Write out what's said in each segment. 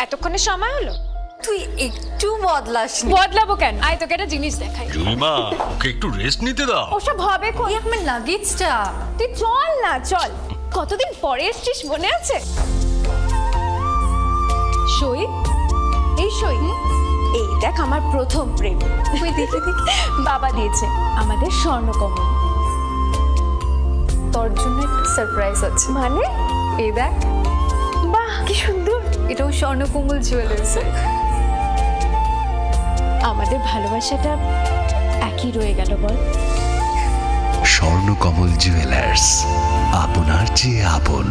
এতক্ষণে সময় হলো? তুই একটু বদলাসনি। বদলাবো কেন? আয় তোকে একটা জিনিস দেখাই। জুলিমা, ওকে একটু রেস্ট নিতে দাও। ওসব হবে কোন? এই আমার লাগেজটা। তুই চল না, চল। কতদিন পরে এসছিস, মনে আছে? সই, এই সই, এই দেখ আমার প্রথম প্রেম। তুই দেখে দেখে বাবা দিয়েছে আমাদের স্বর্ণকমল। তোর জন্য একটা সারপ্রাইজ আছে। মানে? এই দেখ, বাহ কি সুন্দর। এটাও স্বর্ণকমল জুয়েলার্স। আমাদের ভালোবাসাটা একই রয়ে গেল বল। স্বর্ণকমল জুয়েলার্স, আপনার চেয়ে আপন।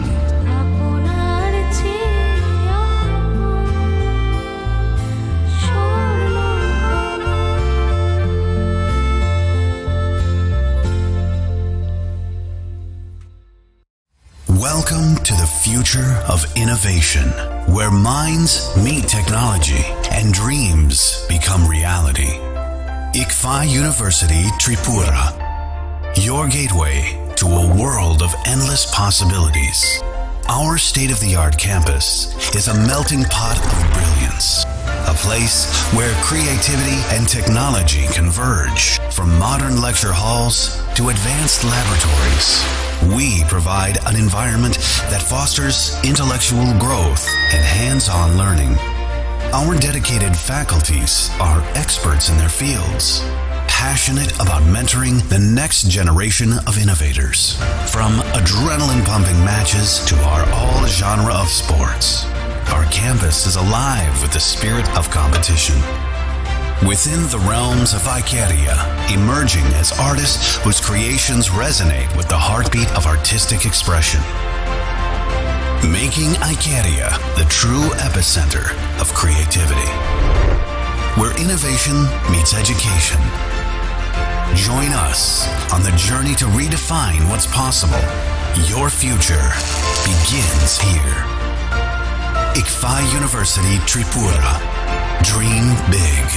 Welcome to the future of innovation, where minds meet technology and dreams become reality. ICFA University Tripura, your gateway to a world of endless possibilities. Our state-of-the-art campus is a melting pot of brilliance, a place where creativity and technology converge. From modern lecture halls to advanced laboratories, we provide an environment that fosters intellectual growth and hands-on learning. Our dedicated faculties are experts in their fields, passionate about mentoring the next generation of innovators. From adrenaline-pumping matches to our all-genre of sports, our campus is alive with the spirit of competition. Within the realms of Icaria, emerging as artists whose creations resonate with the heartbeat of artistic expression. Making Icaria the true epicenter of creativity, where innovation meets education. Join us on the journey to redefine what's possible. Your future begins here. ICFA University Tripura. Dream big.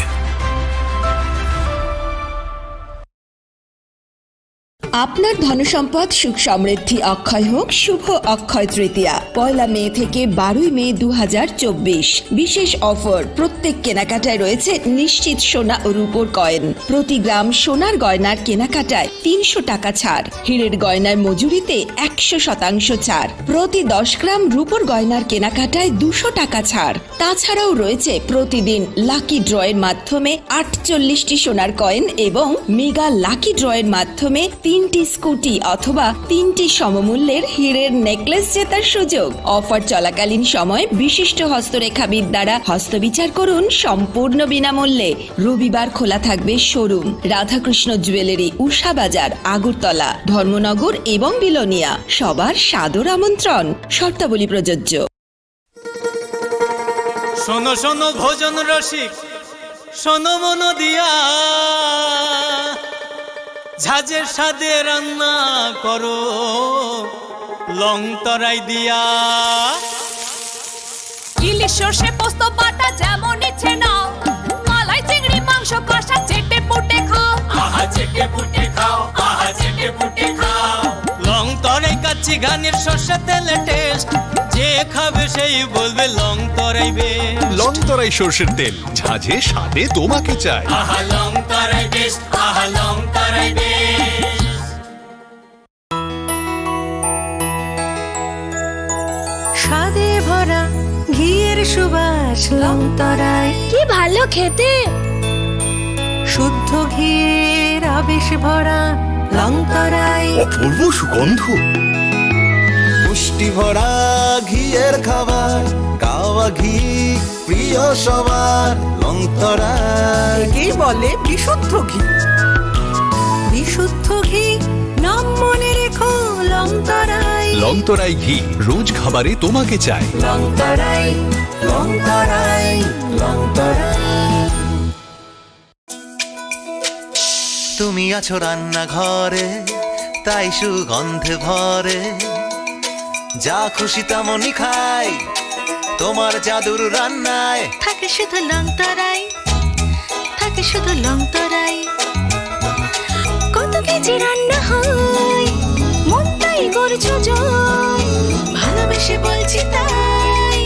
আপনার ধনসম্পদ সুখ সমৃদ্ধি অক্ষয় হোক শুভ অক্ষয় তৃতীয়া 1 মে থেকে 12 মে 2024। বিশেষ offer, প্রত্যেক কেনাকাটায় রয়েছে নিশ্চিত সোনা ও রূপোর কয়েন। প্রতি গ্রাম সোনার গয়নার কেনাকাটায় 300 টাকা ছাড়। হীরের গয়নার মজুরিতে 100% ছাড়। প্রতি 10 গ্রাম রূপোর গয়নার কেনাকাটায় 200 টাকা ছাড়। তাছাড়াও রয়েছে প্রতিদিন লাকি ড্রয়ের মাধ্যমে 48টি সোনার কয়েন এবং মেগা লাকি ড্রয়ের মাধ্যমে 3টি স্কুটি অথবা 3টি সমমূল্যের হীরের নেকলেস জেতার সুযোগ। অফার চলাকালীন সময় বিশিষ্ট হস্তরেখাবিদ দ্বারা হস্তবিচার করুন সম্পূর্ণ বিনামূল্যে। রবিবার খোলা থাকবে শোরুম। রাধাকৃষ্ণ জুয়েলারি, উষা বাজার, আগরতলা, ধর্মনগর এবং বিলোনিয়া। সবার সাদর আমন্ত্রণ। শর্তাবলী প্রযোজ্য। শোনো শোনো ভোজন রসিক, শোনো মন দিয়া, ঝাঁঝের সাদে রান্না করো লং তরাই দিয়া। ইলিশ সর্ষে পোস্ত বাটা যেমন ইচ্ছে নাও, মালাই চিংড়ি মাংস কষা চেটে পুটে খাও। আহা চেটে পুটে খাও, আহা চেটে পুটে খাও। লং তরাই কাচ্চি ঘানির সর্ষে তেলে টেস্ট, যে খাবে সেই বলবে লং তরাই বেশ। লং তরাই সর্ষের তেল, ঝাঁঝে স্বাদে তোমাকে চাই। আহা লং তরাই বেশ, আহা লং তরাই বেশ। স্বাদে ভরা ঘিয়ের সুবাস লং তরাই, কি ভালো খেতে। শুদ্ধ ঘিয়ের আবেশ ভরা লং তরাই, অপূর্ব সুগন্ধ। পুষ্টি ভরা ঘিয়ের খাবার, গাওয়া ঘি প্রিয় সবার লং তরাই। একেই বলে বিশুদ্ধ ঘি। বিশুদ্ধ ঘি নাম মনে রেখো লং তরাই। লং তরাই ঘি রোজ খাবারে তোমাকে চাই। লং তরাই, লং তরাই, লং তরাই। তুমি আছো রান্নাঘরে, তাই সুগন্ধে ভরে, যা খুশি তেমনই খাই তোমার জাদুর রান্নায়। থাকে শুধু লং তরাই, থাকে শুধু লং তরাই। কত কেজি রান্না হয়, মন তাই করছো জয়। ভালোবেসে বলছি তাই,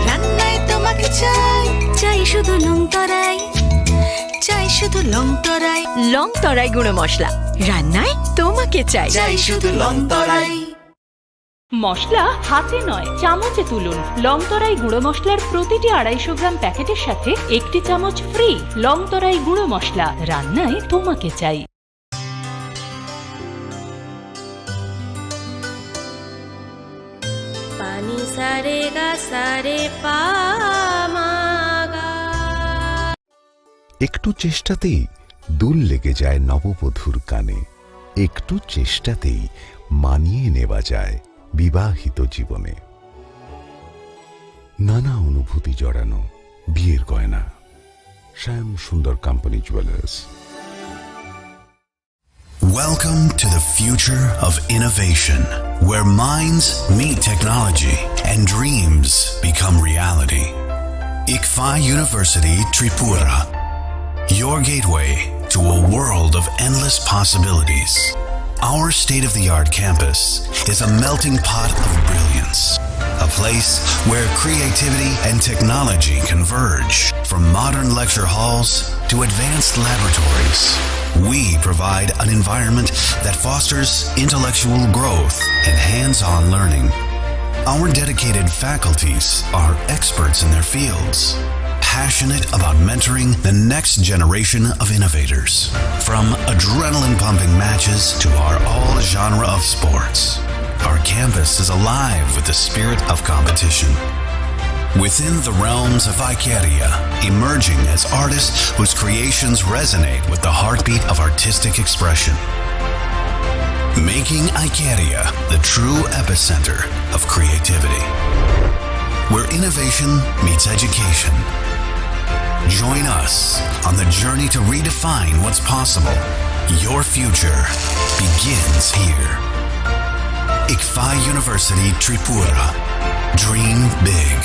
রান্নায় তোমাকে চাই চাই শুধু লং তরাই চাই শুধু লং তরাই লং তরাই গুঁড়ো মশলা রান্নায় তোমাকে চাই চাই শুধু লং তরাই মশলা হাতে নয় চামচে তুলুন লংতরাই গুঁড়ো মশলার প্রতিটি 250 গ্রাম প্যাকেটের সাথে একটি চামচ ফ্রি। লংতরাই গুঁড়ো মশলা, রান্নায় তোমাকে চাই। পানি সারে গা সারে পা মা গা। একটু চেষ্টাতেই দুল লেগে যায় নববধূর কানে, একটু চেষ্টাতেই মানিয়ে নেওয়া যায় বিবাহিত জীবনে। নানা অনুভূতি জড়ানো বিয়ের গয়না। শ্যাম সুন্দর company jewellers. Welcome to the future of innovation, where minds meet technology and dreams become reality. ICFA University Tripura, your gateway to a world of endless possibilities. Our state-of-the-art campus is a melting pot of brilliance, a place where creativity and technology converge. From modern lecture halls to advanced laboratories, we provide an environment that fosters intellectual growth and hands-on learning. Our dedicated faculties are experts in their fields, passionate about mentoring the next generation of innovators. From adrenaline-pumping matches to our all-genre of sports, our campus is alive with the spirit of competition. Within the realms of Icaria, emerging as artists whose creations resonate with the heartbeat of artistic expression. Making Icaria the true epicenter of creativity, where innovation meets education. Join us on the journey to redefine what's possible. Your future begins here. ICFA University Tripura. Dream big.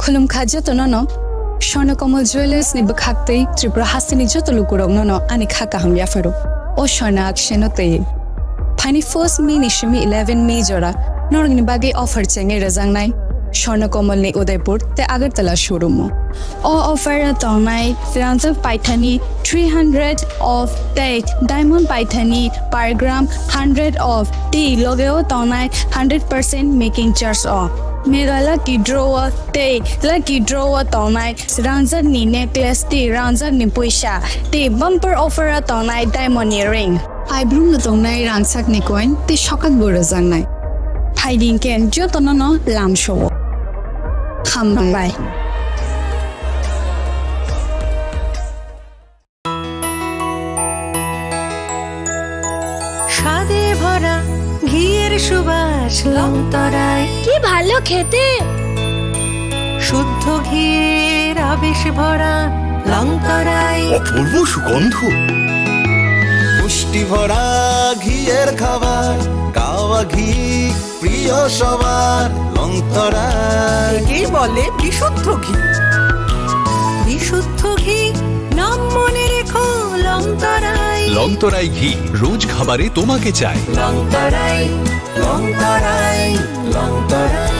Khulum khaja to no Swarnakomal Jewelers ni bakhakte Tripura hasini joto lukurong no ani khaka ham ya fero. O Swarna action te. Pani first May ni shimi 11 May jora norgni bagi offer chenge razang nai. Swarnakomal ni Udaipur te Agartala showroom. O offer tonai Ranza Paithani 300 of date diamond Paithani per gram 100 of tea logeo tonai 100% making charge off. Mega lucky drawer te lucky drawer tonai Ranza ni necklace te Ranza ni puisha te bumper offer tonai diamond earring. I bloom na tonai rangsak ni coin te shokat borazang nai. Hiding ken jotono no lam show. Bye. স্বাদে ভরা ঘিয়ের সুবাস long তরাই কি ভালো খেতে। শুদ্ধ ঘিয়ের আবেশ ভরা লং তরাই অপূর্ব সুগন্ধ। পুষ্টি ভরা ঘিয়ের খাবার, গাওয়া ঘি প্রিয় সবার। লংতরাই কি বলে বিশুদ্ধ ঘি। বিশুদ্ধ ঘি নাম মনে রেখো লং তরাই লংতরাই ঘি রোজ খাবারে তোমাকে চাই। লং তরাই, লং তরাই, লং তরাই।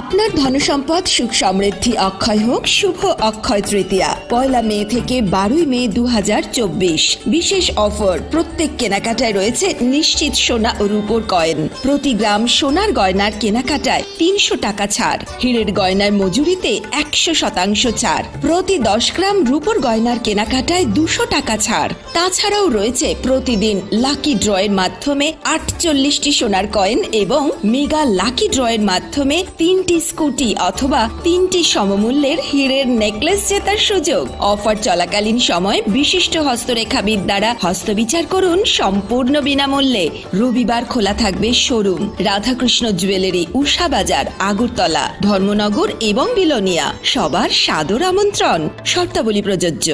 আপনার ধনসম্পদ সুখ সমৃদ্ধি অক্ষয় হোক শুভ অক্ষয় তৃতীয়া 1 মে থেকে 12 মে 2024। বিশেষ অফার, প্রত্যেক কেনাকাটায় রয়েছে নিশ্চিত সোনা ও রূপোর কয়েন। প্রতি গ্রাম সোনার গয়নার কেনাকাটায় 300 টাকা ছাড়, হীরের গয়নার মজুরিতে 100% ছাড়, প্রতি 10 গ্রাম রূপোর গয়নার কেনাকাটায় 200 টাকা ছাড়। তাছাড়াও রয়েছে প্রতিদিন লাকি ড্রয়ের মাধ্যমে 48টি সোনার কয়েন এবং মেগা লাকি ড্রয়ের মাধ্যমে 3টি স্কুটি অথবা 3টি সমমূল্যের হীরের নেকলেস জেতার সুযোগ। অফার চলাকালীন সময় বিশিষ্ট হস্তরেখাবিদ দ্বারা হস্তবিচার করুন সম্পূর্ণ বিনামূল্যে। রবিবার খোলা থাকবে শোরুম রাধাকৃষ্ণ জুয়েলারি, উষা বাজার, আগরতলা, ধর্মনগর এবং বিলোনিয়া। সবার সাদর আমন্ত্রণ, শর্তাবলী প্রযোজ্য।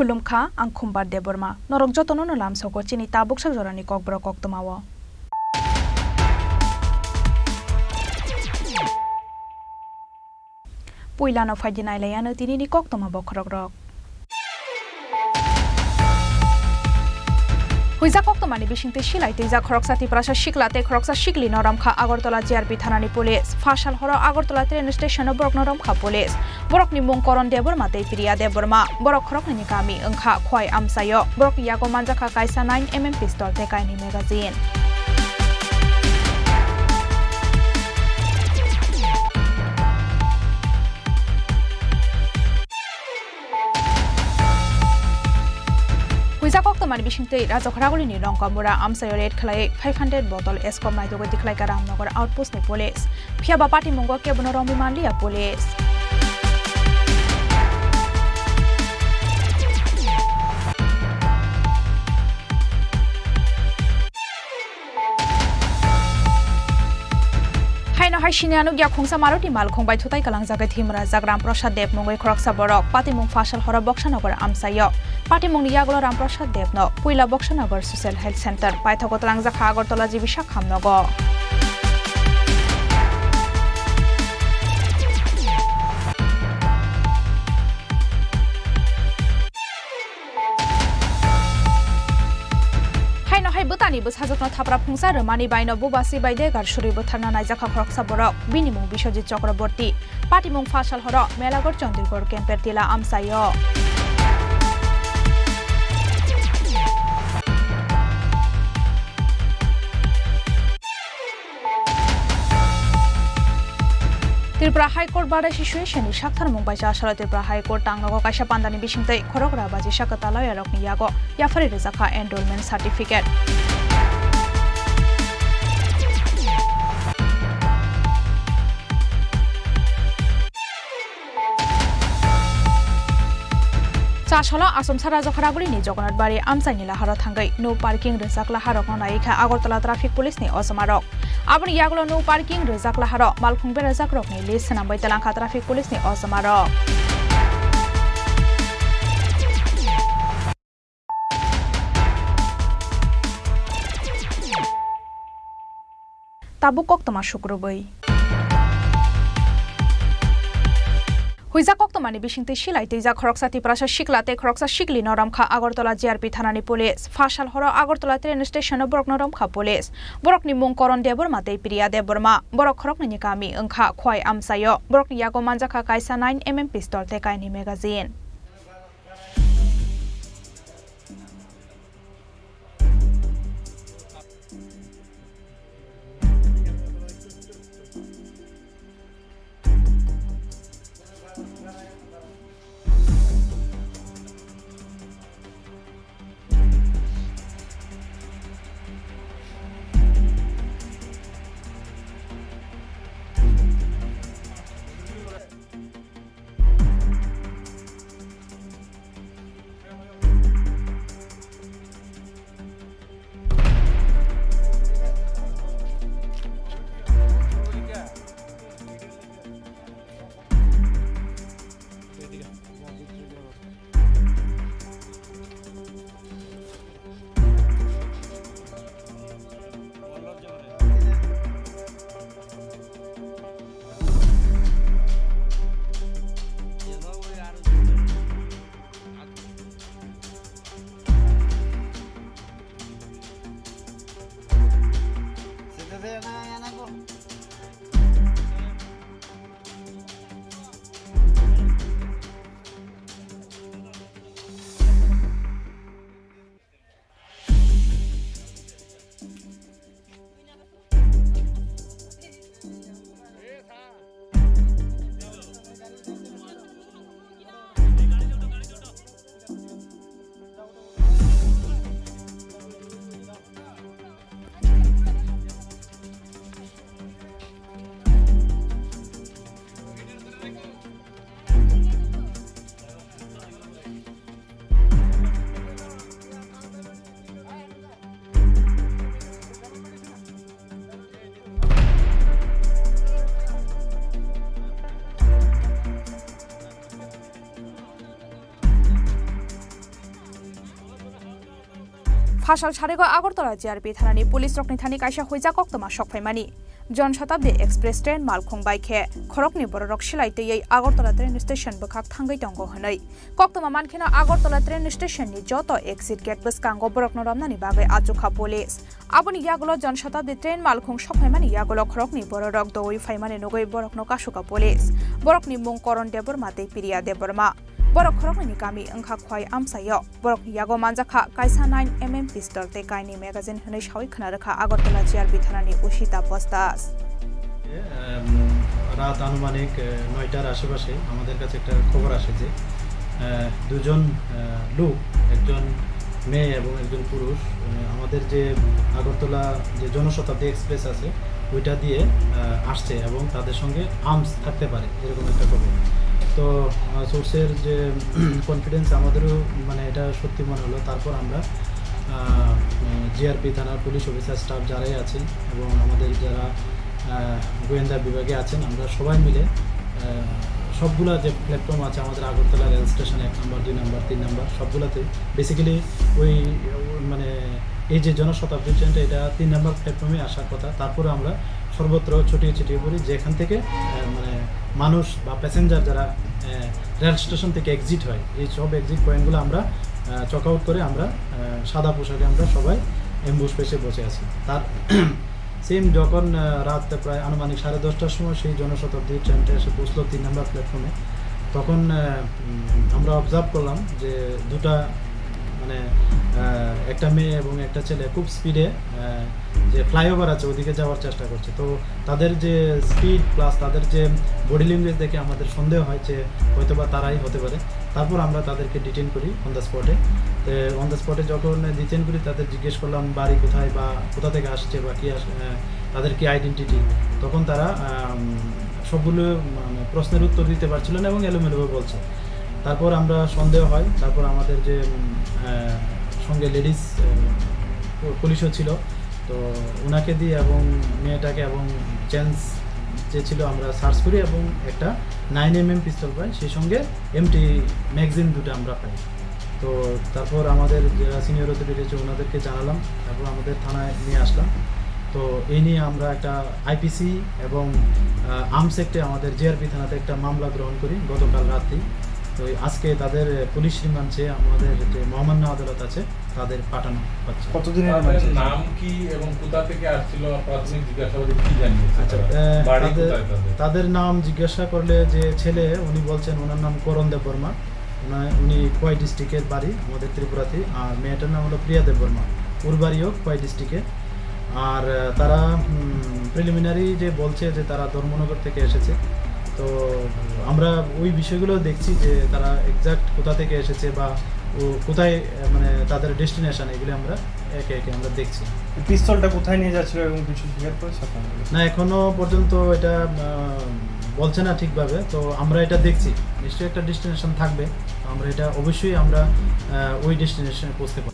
खुलुमखा आं खुम्बार देबरमा नरक जतन लाम सको चिनी ताबुक जरानि ककब्र कक्तमाव पुइलानो फाइदिनायलायानो तिनिनि कक्तमा बखरक रक हुइजा कक्तमानि बिसिंते सिलाई तैजा खरकसा तिप्रासा शिकलाते खरकसा शिकली नरमखा आगरतला जिआरपि थानानि पुलिस फाशाल हर आगरतला ट्रेन स्टेशन बरक नरमखा पुलिस बरकनि मुंकरन देबरमा दैप्रिया देबरमा बरक खरकनि गामि ओंखा खय आमसायो बरक यागो मानजाखा कायसा 9mm पिस्तल तेकायनि मेगाजिन हुइजा कक्तमानि बिसिंते राजखरागुलिनि रंकामुरा आमसायो रेड खलाय 500 बटल एस्कम नायदोगो दिखलायका रामनगर आउटपोस्टनि पुलिस फियाबा पार्टी मंगो केबनो रंबि मानलिया पुलिस हाइसिनियानो ग्या खोंसा मारुति माल खोंबाय थुताय कलां जागाय थिमरा जाग्राम प्रसाद देव मंगै खरकसा बरक पातिमुं फासल हर बक्सनगर आमसायो पातिमुंनि यागलो रामप्रसाद देवनो पुइला बक्सनगर सोशल हेल्थ सेंटर पाइथागतलां जाखा आगरतला जीबिसा खामनगो बुतानि बसाजकनो थाप्रा फुंसा रमानि बायनो बुबासि बायदे गारसुरि बुथारना नायजाखा खरकसा बरक बिनिमुं बिश्वजित चक्रबर्ती पाटिमुं फासल हर मेलागढ़ चंद्रगढ़ केम्पेर तिला आमसायो त्रिपुरा हाईकोर्ट बार सिचुएशन साक्थार मुंबाइसा आसार त्रिपुरा हाईकोर्ट टांगनगो कायसा पान्दानि बिसिंतै खरगरा बाजि साकतालाय रकनि यागो याफारि रेजाखा एनरोलमेंट सार्टिफिकेट चासला आसमसा राजखरागुलिनि जगन्नाथ बारि आमसाइनि लाहार थांगै नो पार्किं रेजाक लाहारक नायखा आगरतला ट्राफिक पुलिसनि असमारक आबनि यागलो नो पार्किं रेजाक लाहार मालखुंबे रेजाक रकनि लिस्ट नामबाय तेलांखा ट्राफिक पुलिसनि असमारक ताबुक कक्तमा शुक्रबै हुइजा कक्तमानि बिसिंते सिलाई तैजा खरकसा तिप्रासा शिकलाते खरकसा शिकली नरमखा आगरतला जिआरपि थानानि पुलिस फाशाल हर आगरतला ट्रेन स्टेशन बरक नरमखा पुलिस बरकनि मुंकरन देबरमा दैप्रिया देबरमा बरक खरकनि गामि ओंखा खय आमसायो बरकनि यागो मानजाखा कायसा 9mm पिस्तल तेकायनि मेगाजिन ফাশাল সারেগো আগরতলা জিআরপি থানাनि पुलिस रकनि थानि कायसा हुइजा कक्तमा सकफायमानि जनशताब्दी एक्सप्रेस ट्रेन मालखुं बाइखे खरकनि बररक सिलाइतयै আগরতলা ट्रेन स्टेशन बखाक थांगै दंग हनै कक्तमा मानखिना আগরতলা ट्रेन स्टेशननि जत एक्सिट गेट बसकांगो बरकनो रमनानि बागै आजुखा पुलिस आबनि यागुलो जनशताब्दी ट्रेन मालखुं सकफायमानि यागुलो खरकनि बररक दौइ फायमानि नगै बरकनो कासुका पुलिस बरकनि मुं करण देबरमा दै पिरिया देबरमा बरक खरकनि गामि अंखा खय आमसायो बरकनि यागो मानजाखा कायसा 9mm पिस्तल ते कायनि मैगाजिन हनै सावै खोनारखा আগরতলা জিআরপি থানাनि उशिता पस्तास রাত আনুমানিক 9টার আশেপাশে আমাদের কাছে একটা খবর আসে যে দুজন লোক একজন মেয়ে এবং একজন পুরুষ আমাদের যে আগরতলা যে জনশতাব্দী এক্সপ্রেস আছে ওইটা দিয়ে আসছে এবং তাদের সঙ্গে আর্মস থাকতে পারে এরকম একটা খবর তো সোর্সের যে কনফিডেন্স আমাদেরও মানে এটা সত্যি মনে হলো তারপর আমরা জিআরপি থানার পুলিশ অফিসার স্টাফ যারাই আছেন এবং আমাদের যারা গোয়েন্দা বিভাগে আছেন আমরা সবাই মিলে সবগুলা যে প্ল্যাটফর্ম আছে আমাদের আগরতলা রেল স্টেশন 1 নম্বর 2 নম্বর 3 নম্বর সবগুলাতে বেসিক্যালি ওই মানে এই যে জনশতাব্দী ট্রেনটা এটা 3 নম্বর প্ল্যাটফর্মে আসার কথা তারপরে আমরা সর্বত্র ছটিয়ে ছিটিয়ে পড়ি যেখান থেকে মানে মানুষ বা প্যাসেঞ্জার যারা রেল স্টেশন থেকে এক্সিট হয় এই সব এক্সিট পয়েন্টগুলো আমরা চক আউট করে আমরা সাদা পোশাকে আমরা সবাই অ্যাম্বুশ পেশে বসে আছি তার সেম যখন রাত প্রায় আনুমানিক 10:30টার সময় সেই জনশতাব্দী ট্রেনটা এসে পৌঁছলো 3 নম্বর প্ল্যাটফর্মে তখন আমরা অবজার্ভ করলাম যে দুটা মানে একটা মেয়ে এবং একটা ছেলে খুব স্পিডে যে ফ্লাইওভার আছে ওদিকে যাওয়ার চেষ্টা করছে তো তাদের যে স্পিড প্লাস তাদের যে বডি ল্যাঙ্গুয়েজ দেখে আমাদের সন্দেহ হয় যে হয়তোবা তারাই হতে পারে তারপর আমরা তাদেরকে ডিটেইন করি অন দ্য স্পটে তো অন দ্য স্পটে যখন ডিটেইন করি তাদের জিজ্ঞেস করলাম বাড়ি কোথায় বা কোথা থেকে আসছে বা কী তাদের কি আইডেন্টিটি তখন তারা সবগুলো প্রশ্নের উত্তর দিতে পারছিল না এবং এলোমেলোভাবে বলছে তারপর আমরা সন্দেহ হয় তারপর আমাদের যে সঙ্গে লেডিস পুলিশও ছিল তো ওনাকে দিয়ে এবং মেয়েটাকে এবং জেন্টস যে ছিল আমরা সার্চ করি এবং একটা 9mm পিস্তল পাই সেই সঙ্গে এমটি ম্যাগাজিন দুটো আমরা পাই তো তারপর আমাদের যারা সিনিয়র অথরিটি রয়েছে ওনাদেরকে জানালাম তারপর আমাদের থানায় নিয়ে আসলাম তো এই নিয়ে আমরা একটা আইপিসি এবং আর্মস অ্যাক্টে আমাদের জিআরপি থানাতে একটা মামলা গ্রহণ করি গতকাল রাতেই তো আজকে তাদের পুলিশ রিমান্ডে আমাদের যে মহামান্য আদালত আছে তাদের পাঠানো হচ্ছে কতদিনের নাম কি এবং কোথা থেকে আসছিল প্রাথমিক জিজ্ঞাসাবাদে কি জানিয়েছে তাদের নাম জিজ্ঞাসা করলে যে ছেলে উনি বলছেন ওনার নাম করণ দেববর্মা উনি খোয়াই ডিস্ট্রিক্টের বাড়ি আমাদের ত্রিপুরাতে আর মেয়েটার নাম হলো প্রিয়া দেববর্মা ওর বাড়িও খোয়াই ডিস্ট্রিক্টে আর তারা প্রিলিমিনারি যে বলছে যে তারা ধর্মনগর থেকে এসেছে তো আমরা ওই বিষয়গুলো দেখছি যে তারা এক্সাক্ট কোথা থেকে এসেছে বা ও কোথায় মানে তাদের ডেস্টিনেশন এগুলো আমরা একে একে আমরা দেখছি পিস্তলটা কোথায় নিয়ে যাচ্ছিল এবং কিছু শেয়ার করেছে না এখনো পর্যন্ত এটা বলছে না ঠিকভাবে তো আমরা এটা দেখছি নিশ্চয়ই একটা ডেস্টিনেশন থাকবে আমরা এটা অবশ্যই আমরা ওই ডেস্টিনেশনে পৌঁছতে পারি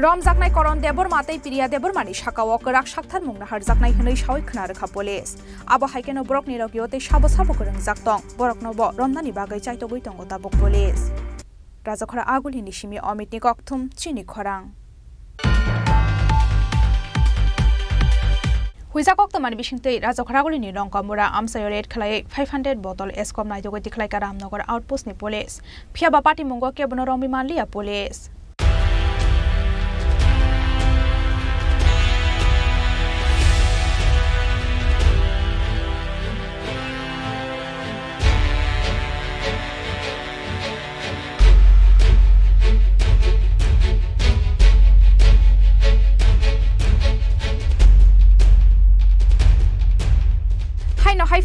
रम जाकनाय करण देबर मातै पिरिया देबर मानि साकाव कराक साक्थार मुंना हार जाकनाय हनै सावै खोनारखा पुलिस आबो हाइकेनो बरक निरगियोते साबो साबो करं जाक्तं बरक नब रमनानि बागै चाइतो गइतंग ताबक पुलिस राजाखरा आगुलि निसिमि अमितनि कक्थुम चिनि खरां हुइजा कक्तमानि बिसिंतै राजाखरा आगुलिनि रंकामुरा आमसायो रेड खलायै 500 बटल एसकम नाइदोगै दिखलायका रामनगर आउटपोस्टनि पुलिस फियाबा पार्टी मुंगो केबनो रमि मानलिया पुलिस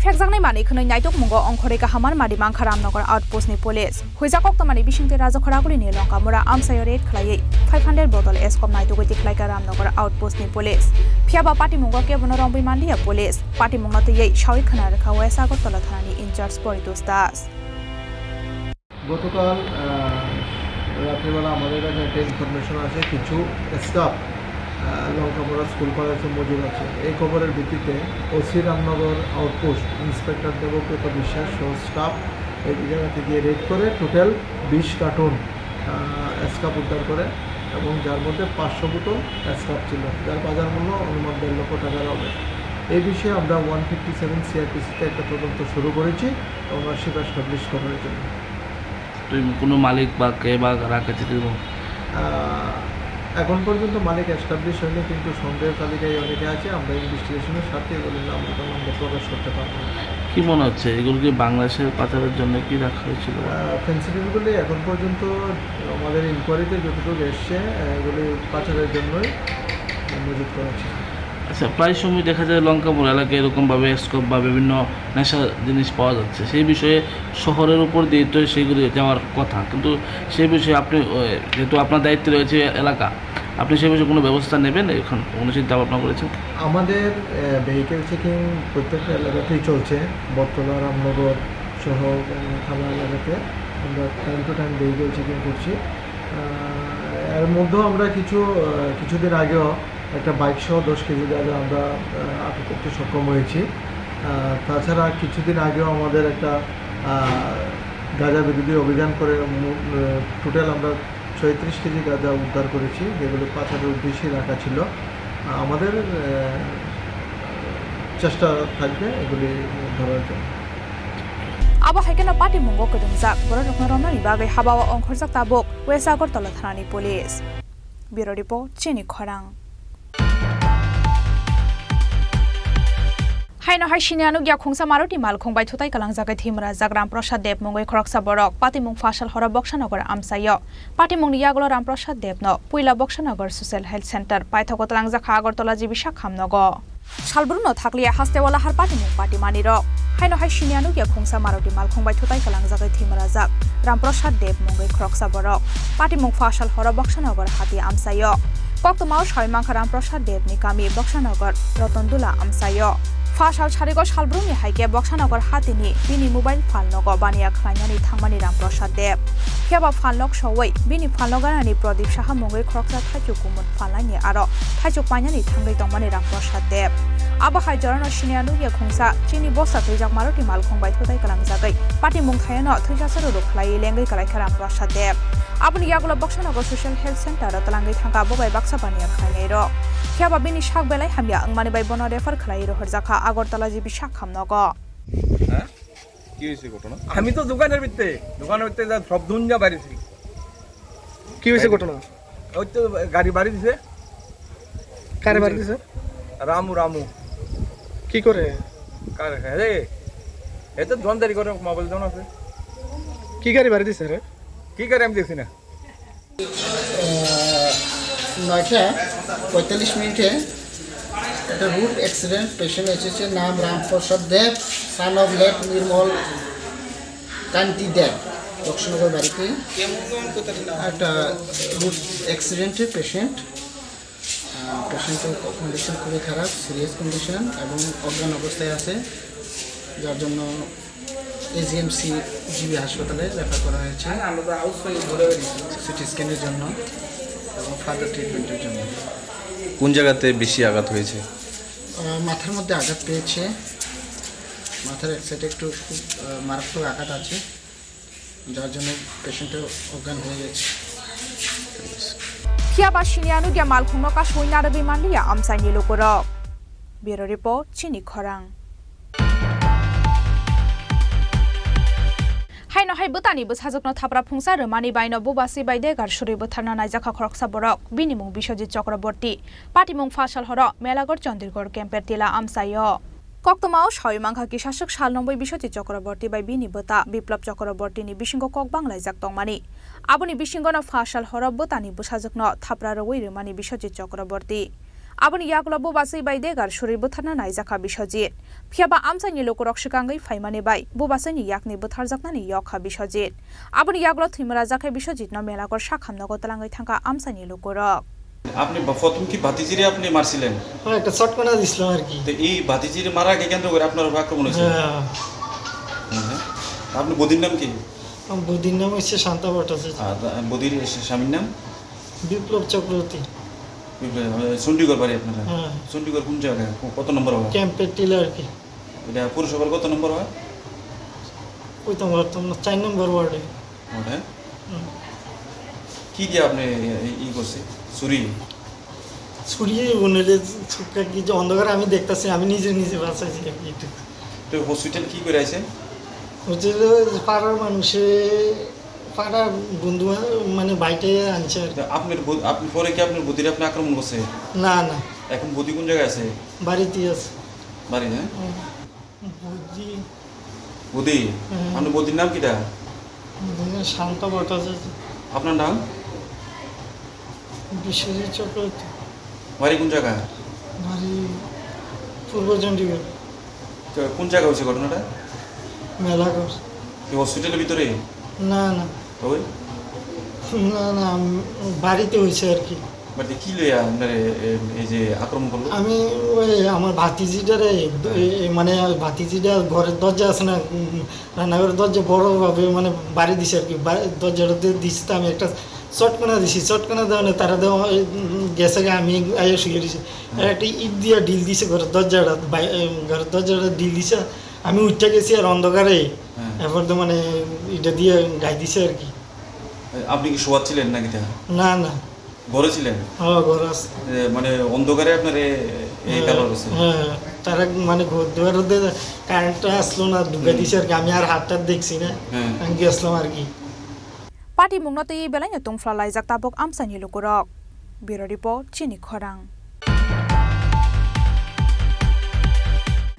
ফেকজাংনাই মানি খनै নাইtok mungo ongkhore ka hamar madi mangkha Ramnagar outpost ni police huija koktomani bisingte rajakhoraguli ni longkamura amsayo raid khlai 500 bottle escom naitogoi tikhlai ka Ramnagar outpost ni police phiaba party mungo ke bono rongbai mandia police party mungo te yei shawi khana rakha west agartala thanani incharge Poritos Das গতকাল রাত্রিবেলা আমাদের কাছে একটা information আছে কিছু staff লঙ্কামোড়া school কলেজে মজুদ আছে এই খবরের ভিত্তিতে OC Ramnagar outpost inspector Debabrata বিশ্বাস সহ স্টাফ এই জায়গাতে গিয়ে রেড করে টোটাল 20 কার্টুন স্কাপ উদ্ধার করে এবং যার মধ্যে 500 বোতল স্কাপ ছিল যার বাজার মূল্য অনুমান 1.5 লক্ষ টাকার হবে এই বিষয়ে আমরা 157 সিআরপিসিতে একটা তদন্ত শুরু করেছি ওনারশিপ এস্টাবলিশ করার জন্য কোনো মালিক বা কে বা রাখেছে এখন পর্যন্ত মালিক এস্টাবলিশ হয়নি কিন্তু সন্দেহের তালিকায় অনেকে আছে আমরা ইনভেস্টিগেশনের সাথে এগুলো আমরা প্রকাশ করতে পারবো কি মনে হচ্ছে এগুলো কি বাংলাদেশের পাচারের জন্য কি রাখা হয়েছিল ফেন্সিটিভগুলি এখন পর্যন্ত আমাদের ইনকোয়ারিতে যতটুকু এসছে এগুলি পাচারের জন্যই মজুত করা ছিল আচ্ছা প্রায় সময় দেখা যায় লঙ্কামোড়া এলাকায় এরকমভাবে স্কোপ বা বিভিন্ন নেশা জিনিস পাওয়া যাচ্ছে সেই বিষয়ে শহরের উপর দিয়ে তো সেগুলি যাওয়ার কথা কিন্তু সেই বিষয়ে আপনি যেহেতু আপনার দায়িত্ব রয়েছে এলাকা আপনি সেই বিষয়ে কোনো ব্যবস্থা নেবেন এখন কোনো চিন্তা ভাবনা করেছেন আমাদের ভেহিকেল চেকিং প্রত্যেকটা এলাকাতেই চলছে বটতলা রামনগর সহ থানা এলাকাতে আমরা time to time vehicle checking করছি এর মধ্যেও আমরা কিছুদিন আগেও একটা বাইক সহ 10 কেজি গাঁজা আমরা আটক করতে সক্ষম হয়েছি তাছাড়া কিছুদিন আগেও আমাদের একটা গাঁজা বিরোধী অভিযান করে টোটাল আমরা 36 কেজি গাঁজা উদ্ধার করেছি যেগুলো পাচারের উদ্দেশ্যে রাখা ছিল আমাদের চেষ্টা থাকবে এগুলি ধরার জন্য abo haikena party mungo kedungjak borok roknoromni bagai habawa ongkhorjak tabok west agartala thanani police bureau report chini khorang haino haishini anugya khungsa maruti mal khongbai thutai kalang jagai thimra jagram prasad dev mongoi khoroksa borok patimung fashal hora boksanagar amsayo patimung yaglo ram prasad dev no puila boksanagar social health center paithoko talang jakha agartala jibisha khamnogo salbruno thakliya hastewala har patimung party mani rok haino haishini anugya khungsa maruti mal khongbai thutai kalang jagai thimra jak ram prasad dev mongoi khoroksa borok patimung fashal hora boksanagar hati amsayo koktomao shoimangkha ram prasad dev ni kami boksanagar rotondula amsayo Fashal Charigo Shalbruni Haike Boksanagar Hatini, Bini Mobile Falnogo Bania Klanyani Tangmani Ram Prasad Dev. Hiaba Falnog Showay, Bini Falnoganani Prodip Shahamongai Kroksa Tajukumun Falani Aro, Tajupanyani Tangai Tongmani Ram Prasad Dev. Abahai Jorano Shinianu Yakungsa, Chini Bosa Tejak Maruti Malkong by Totai Kalamzagai, Pati Mungkayano, Tujasaru Klai, Lengai Kalakaram Prasad Dev. Abun Yagula Boksanagar Social Health Center, Talangai Tanga Bobai Baksabania Khairo. Hiaba Bini Shak Belai Hamia, Angmani by Bono Refer Klairo Herzaka. Agartala GB শাখাম নগ হ্যাঁ কি হইছে ঘটনা আমি তো দোকানের ভিতরে যা সব দুনিয়া বাড়িছি কি হইছে ঘটনা ওই তো গাড়ি বাড়ি দিছে কারে বাড়ি দিছে রামু কি করে কারে রে এত দোকানদারি করে মোবাইল দোকান আছে কি গাড়ি বাড়ি দিছে রে কি করে আমি দেখছি না 9:45 একটা রুট অ্যাক্সিডেন্ট পেশেন্ট এসেছে নাম রামপ্রসাদ দেব সান অফ লেট নির্মল কান্তি দেব দক্ষিণনগর বাড়িতে একটা রুট অ্যাক্সিডেন্টের পেশেন্টের কন্ডিশন খুবই খারাপ সিরিয়াস কন্ডিশন এবং অজ্ঞান অবস্থায় আছে যার জন্য এজিএমসি জিবি হাসপাতালে রেফার করা হয়েছে সিটি স্ক্যানের জন্য এবং ফার্দার ট্রিটমেন্টের জন্য কোন জায়গাতে বেশি আঘাত হয়েছে মাথার মধ্যে আঘাত পেয়েছে মাথার এক সাইডে একটু খুব মারাত্মক আঘাত আছে যার জন্য পেশেন্টের অজ্ঞান হয়ে গেছে Hiaba Shinianu Gya Malkhungnoka Shoinara Bimandia Amsaini Lokorok Bureau Report Chini Khorang Haino hai butani busajokno thapra phungsa romani baino bubasi baide gar shuri butharna naijaka khoroksa borok binimung Bishojit Chakraborty patimung fashal horo Melagor Chandirgor Kemper tila amsayo Koktomao Shoimangha ki shashok shal nomboi Bishojit Chakraborty by bini buta Biplop Chakraborty ni bishingo kok banglai jak tongmani aboni bishingo no fashal horo butani busajokno thapra roi romani Bishojit Chakraborty Aboni yaklo bubasai bai degar shuri buthana naijaka Biswajit. Phiaba amsaini lokorok shikangai faimane bai bubasani yakni butharjaknani yokha Biswajit. Aboni yaklo thimara jakai Biswajit no melakor shakhamnago talangai thangka amsaini lokorok. আপনি প্রথম কি ভাতিজিরে আপনি মারছিলেন? হ্যাঁ একটা shot করে দিছিলাম আর কি। তো এই ভাতিজিরে মারা কে কেন্দ্র করে আপনার উপর আক্রমণ হয়েছে? হ্যাঁ। আপনি বদির নাম কি? আমার বদির নাম হচ্ছে শান্তা ভট্টাচার্য। আর বদির স্বামীর নাম? বিপ্লব চক্রবর্তী। চণ্ডীগড় বাড়ি আপনারা? হ্যাঁ। চণ্ডীগড় কোন জায়গায়? কত নম্বর হয়? ক্যাম্পের টিলা আর কি। এটা পুরসভার কত নম্বর হয়? ওই তো আমার 4 নম্বর ওয়ার্ডে। ওটা? কি আপনি ই করছে? ছুরি বনলে ছুকা কি যে অন্ধকারে আমি দেখতাছি আমি নিজে বাঁচাইছি একটু। তো হসপিটাল কি করে আইছেন? হোটেলে পাড়ার মানুষে পাড়ার বন্ধু মানে বাইটে আনছে আর কি। আপনি পরে কি আপনার বুদিরে আপনি আক্রমণ করছে? না না। এখন বুদি কোন জায়গায় আছে? বাড়িতে আছে। বাড়ি না? বুদি। আপনার বুদির নাম কিটা? শান্ত ভট্টাচার্য। আপনার নাম? বিশ্বজিৎ চক্রবর্তী। বাড়ি কোন জায়গা? বাড়ি পূর্ব চণ্ডীগড়। কোন জায়গা হয়েছে ঘটনাটা? মেলাঘর। কি হসপিটালের ভিতরে? না না। ওই? না বাড়িতে হয়েছে আর কি। বাড়িতে কি লইয়া আপনার এই যে আক্রমণ করলো? আমি ওই আমার ভাতিজিটারে মানে ভাতিজিটা ঘরের দরজা আছে না রান্নাঘরের দরজা বড়োভাবে মানে বাড়ি দিছে আর কি। দরজাটা দিচ্ছি তো আমি একটা চটকনা দিছি চটকনা দেওয়া তারা দেওয়া গেছে আমি আইয়া শুয়ে দিছি একটা ইট দিয়া ঢিল দিছে ঘরের দরজাটা ঢিল দিছে আমি উঠে গেছি আর অন্ধকারে এরপর তো মানে এটা দিয়ে গাই দিছে আর কি। আপনি কি শোয়াচ্ছিলেন নাকি? না না ঘরে ছিলেন? হ্যাঁ ঘরে আছে। মানে অন্ধকারে আপনার এই কারণ হচ্ছে? হ্যাঁ তারা মানে ঘর দুয়ারে কারেন্টটা আসলো না ঢুকে দিছে আর কি। আমি আর হাতটা দেখছি না আমি গেছিলাম আর কি। Parti mungnote i belanya tungfla laijak tabok amsani lokorok. Bureau report Chini Khorang.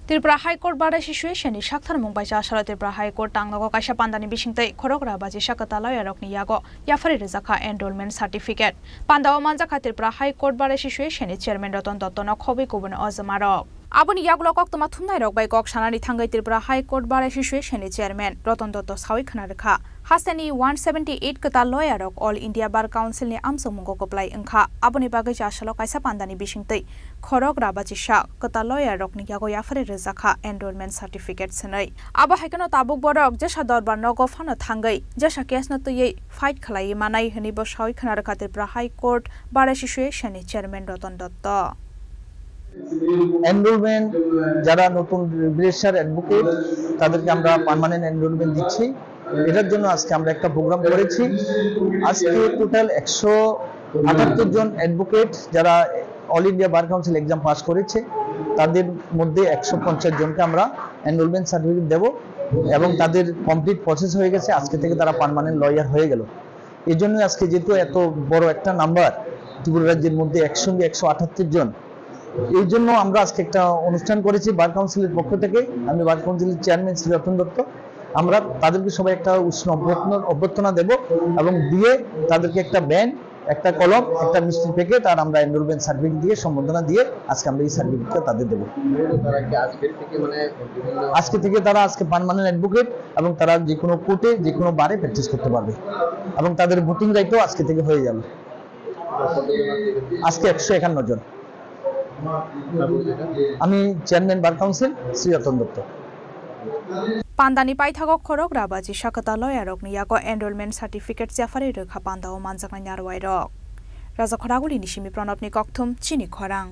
Tripura High Court bada situation ni shakthar mungbai cha asala Tripura High Court tangnago kaisa pandani bisingtai khorokra baji shakata layarokni yago yafari rezakha enrollment certificate. Pandao manjaka Tripura High Court bada situation ni chairman Ratan Dotto no khobi kubun ozamarok. Aboni yaglo kok toma thumnai rok bai kok sanani thangai Tripura High Court bada situation ni chairman Ratan Dotto sawi khana rekha. Hasani 178 kata lawyer rok All India Bar Council ni amsung mungo koplai engkha. Aboni bagai cha asalo kaisa pandani bisingtai khorokra baji sha kata lawyer rok ni yago yafari rezakha enrollment certificate senai. Aba haikano tabuk borok jesha dorbar nogo fano thangai jesha case no tuyei fight khlai manai hni bo sawi khana rekha Tripura High Court bada situation ni chairman Ratan Dotto. Enrolment যারা নতুন registrar advocate তাদেরকে আমরা permanent enrolment দিচ্ছি। এটার জন্য আজকে আমরা একটা প্রোগ্রাম করেছি। আজকে টোটাল 178 জন অ্যাডভোকেট যারা all India bar council exam pass করেছে তাদের মধ্যে 150 জনকে আমরা এনরোলমেন্ট সার্টিফিকেট দেব এবং তাদের কমপ্লিট প্রসেস হয়ে গেছে। আজকে থেকে তারা পার্মানেন্ট লয়ার হয়ে গেল। এই জন্য আজকে যেহেতু এত বড় একটা নাম্বার ত্রিপুরা রাজ্যের মধ্যে একসঙ্গে 178 জন, এই জন্য আমরা আজকে একটা অনুষ্ঠান করেছি বার কাউন্সিলের পক্ষ থেকে। আমি বার কাউন্সিলের চেয়ারম্যান শ্রী রতন দত্ত, আমরা তাদেরকে সবাই একটা উষ্ণ অভ্যর্থনা দেব এবং দিয়ে তাদেরকে একটা ব্যান্ড, একটা কলম, একটা মিষ্টির প্যাকেট আর আমরা এনরোলমেন্ট সার্টিফিকেট দিয়ে সম্বোধনা দিয়ে আজকে আমরা এই সার্টিফিকেটটা তাদের দেবো। আজকে থেকে তারা আজকে পার্মানেন্ট অ্যাডভোকেট এবং তারা যে কোনো কোর্টে যে কোনো বারে প্র্যাকটিস করতে পারবে এবং তাদের ভোটিং রাইটও আজকে থেকে হয়ে যাবে। আজকে 151 জন। আমি chairman bar council Shri Ratan Dutta. Pandani paithagok khorokra baji shakata lawyer rok ni yago enrollment certificate jafari rekha pandao manjakna nyarwai rok. Raja Khoraguli ni simi Pranab ni kokthum Chini Khorang.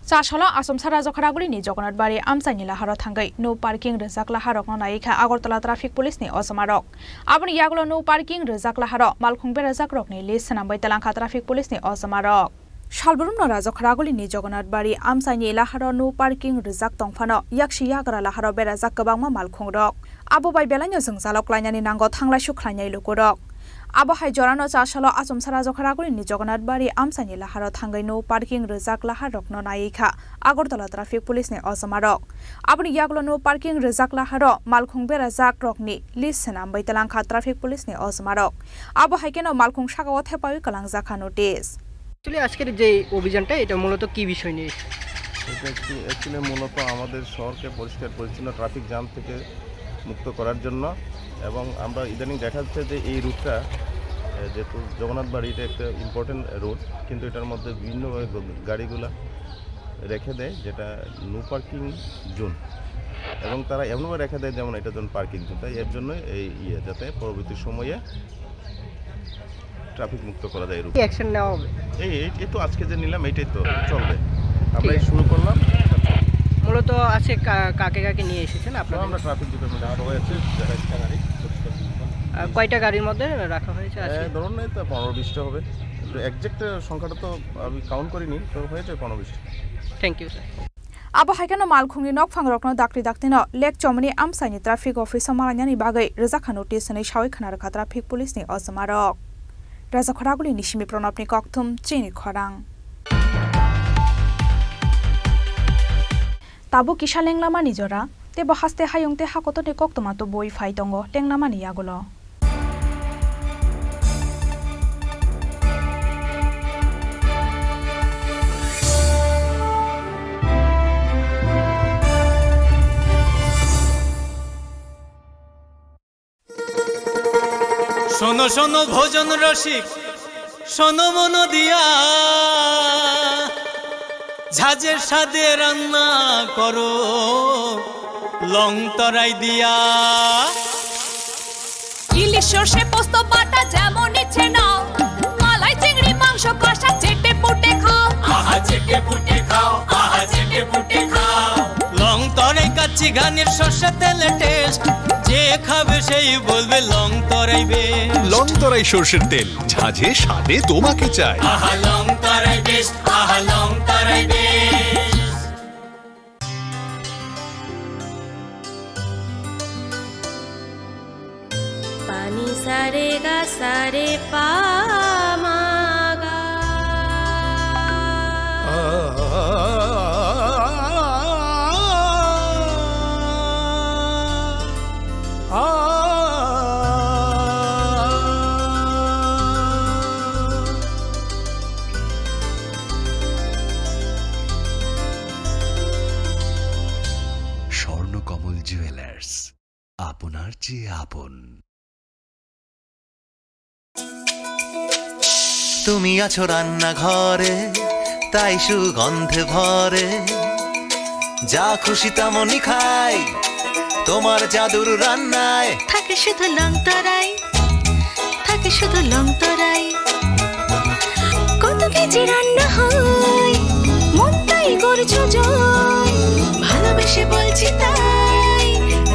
Chashala Asam Raja Khoraguli ni Jogonath Bari amsaini laharo thangai no parking rezak laharok no naikha Agartala traffic police ni osamarok. Aboni yaglo no parking rezak laharo malkhungbe rezak rok ni list nambai telangkha traffic police ni osamarok. Shalburum no Raja Khoraguli ni Jogonath Bari amsaini laharo no parking rezak tongfano yakshi yagra laharo berazak kabangma malkhungrok. Abo bai belanyo jengjalok lainani nango thanglai sukhlainai lukurok. আবহাই জরানো চাষালো আচম সারা জখরাগুলিনি জগন্নাথ বাড়ি আমসানি লাহারো থাঙ্গাই no parking Rezaq লাহার রকনো নাইখা Agartala traffic পুলিশনি অসমারক আপনি ইয়াগলো no parking Rezaq লাহারো মালখুং বেরাজাক রকনি লিস সেনাম বাইতালাংখা traffic পুলিশনি অসমারক আবহাই কেন মালখুং সাগাও থেপাই কালাং জাখা notice actually আজকের যে অভিযানটা এটা মূলত কি বিষয় নিয়ে এটা অ্যাকচুয়ালি মূলত আমাদের শহরকে পরিষ্কার পরিচ্ছন্ন ট্রাফিক জ্যাম থেকে মুক্ত করার জন্য এবং আমরা ইদানিং দেখা যাচ্ছে যে এই রুটটা যেহেতু জগন্নাথ বাড়ি এটা একটা ইম্পর্টেন্ট রুট কিন্তু এটার মধ্যে বিভিন্নভাবে গাড়িগুলা রেখে দেয় যেটা নো পার্কিং জোন এবং তারা এমনভাবে রেখে দেয় যেমন এটা যেমন পার্কিং জোন তাই এর জন্য এই যাতে পরবর্তী সময়ে ট্রাফিক মুক্ত করা যায় রুট অ্যাকশন নেওয়া হবে এই তো আজকে যে নিলাম এইটাই তো চলবে আমরা শুরু করলাম মূলত আছে কাকে কাকে নিয়ে এসেছেন আপনারা আমরা ট্রাফিক ডিপার্টমেন্ট আরও হয়েছে গাড়ি কয়টা গাড়ির মধ্যে রাখা হয়েছে ধরুন না তো 15-20টা হবে এক্সাক্ট সংখ্যাটা তো আমি কাউন্ট করিনি তো হয়েছে 15-20টা থ্যাংক ইউ স্যার আবহাই কেন মালখুংনি নকফাং রকনো দাকরি দাকতিনো লেক চমনি আমসাইনি ট্রাফিক অফিসার মালানিয়ানি বাগै রেজাখা নোটিস नै সাवै खाना रखा ट्राफिक पुलिसनि अजमारक राजा खरागुली निसिमि प्रणबनि कक्थुम चेनि खरां ताबो किसा लेंलामा निजरा तेबो हास्ते हायंते हाकतने कक्तमा तो बय फाइ दङ लेंलामा नियागुलो শোনো শোনো ভোজন রসিক শোনো মন দিয়া ঝাঁঝের সাদে রান্না করো লং তরাই দিয়া ইলিশ সর্ষে পোস্ত বাটা যেমন ইচ্ছে নাও মালাই চিংড়ি মাংস কষা চেটে পুটে খাও আহা চেটে পুটে খাও আহা চেটে পুটে খাও লং তরাই কাচ্চি ঘানির সর্ষে তেলে টেস্ট যে খাবে সেই বলবে লং তরাই বেশ লং তরাই সর্ষের তেল ঝাঁঝে স্বাদে তোমাকে চাই আহা লং তরাই বেশ আহা লং তরাই বেশ পানি সারে গা সারে পামাগা স্বর্ণকমল জুয়েলার্স আপনার চেয়ে আপন তুমি আছো রান্নাঘরে তাই সুগন্ধে ভরে যা খুশি তেমনই খাই তোমার জাদুর রান্নায় থাকে শুধু লং তরাই থাকে শুধু লং তরাই কত কেজি রান্না হয় মন তাই করছো জয় ভালোবেসে বলছি তাই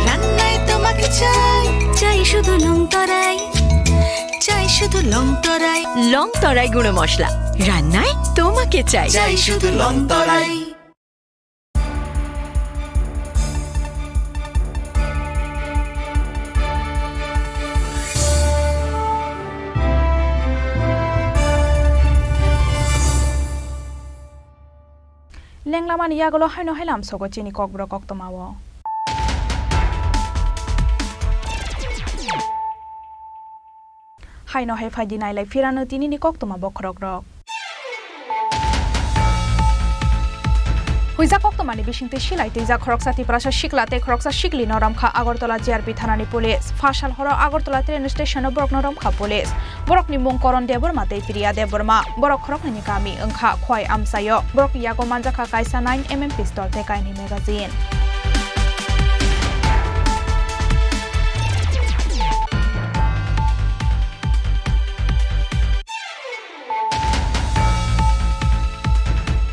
রান্নায় তোমাকে চাই চাই শুধু লং তরাই চাই শুধু লং তরাই গুঁড়ো মশলা রান্নায় তোমাকে চাই চাই শুধু লং তরাই लेंलामा नियागलो हायनो हायलाम सगो चेनि ककब्र कक्तमावो हायनो हाय फाइदि नायलाय फिरानो तिनिनि कक्तमा बखरक रक हुइजा कक्तमानि बिसिंते सिलाइते जा खरकसाति प्रासा सिक्लाते खरकसा सिक्ली नरमखा আগরতলা জিআরপি থানানি পুলিশ ফাশাল হর আগরতলা ট্রেন স্টেশন বরক নরমখা পুলিশ বরকনি মুং করন দেবরমা তে প্রিয়া দেবরমা বরক খরকनि गामि ओंखा खय आमसायो बरक यागो मानजाखा कायसा 9mm पिस्तल ते कायनि मेगाजिन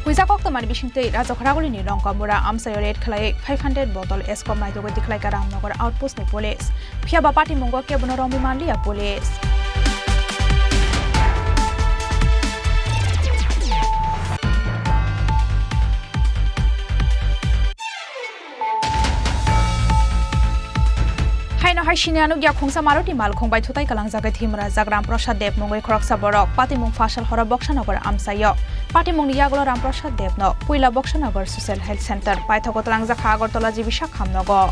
हुइजा कक्तमानि बिसिंते राजा खरागुलिनि रंकामुरा आमसायो रेड खलाय 500 बटल एस्कम नाइदोगो दिखलायका रामनगर आउटपोस्टनि पुलिस फियाबा पार्टी मंगो केबनो रंबि मानलिया police no hai shinianu gya khongsa maroti mal khongbai thutai kalang jagai thimra jagram prasad dev mongoi khoroksa borok patimung fashal hora boksanagar amsayo patimung ni yaglo ram prasad dev no puila boksanagar social health center paithokotlang jakha agartala jibi shakhamnogo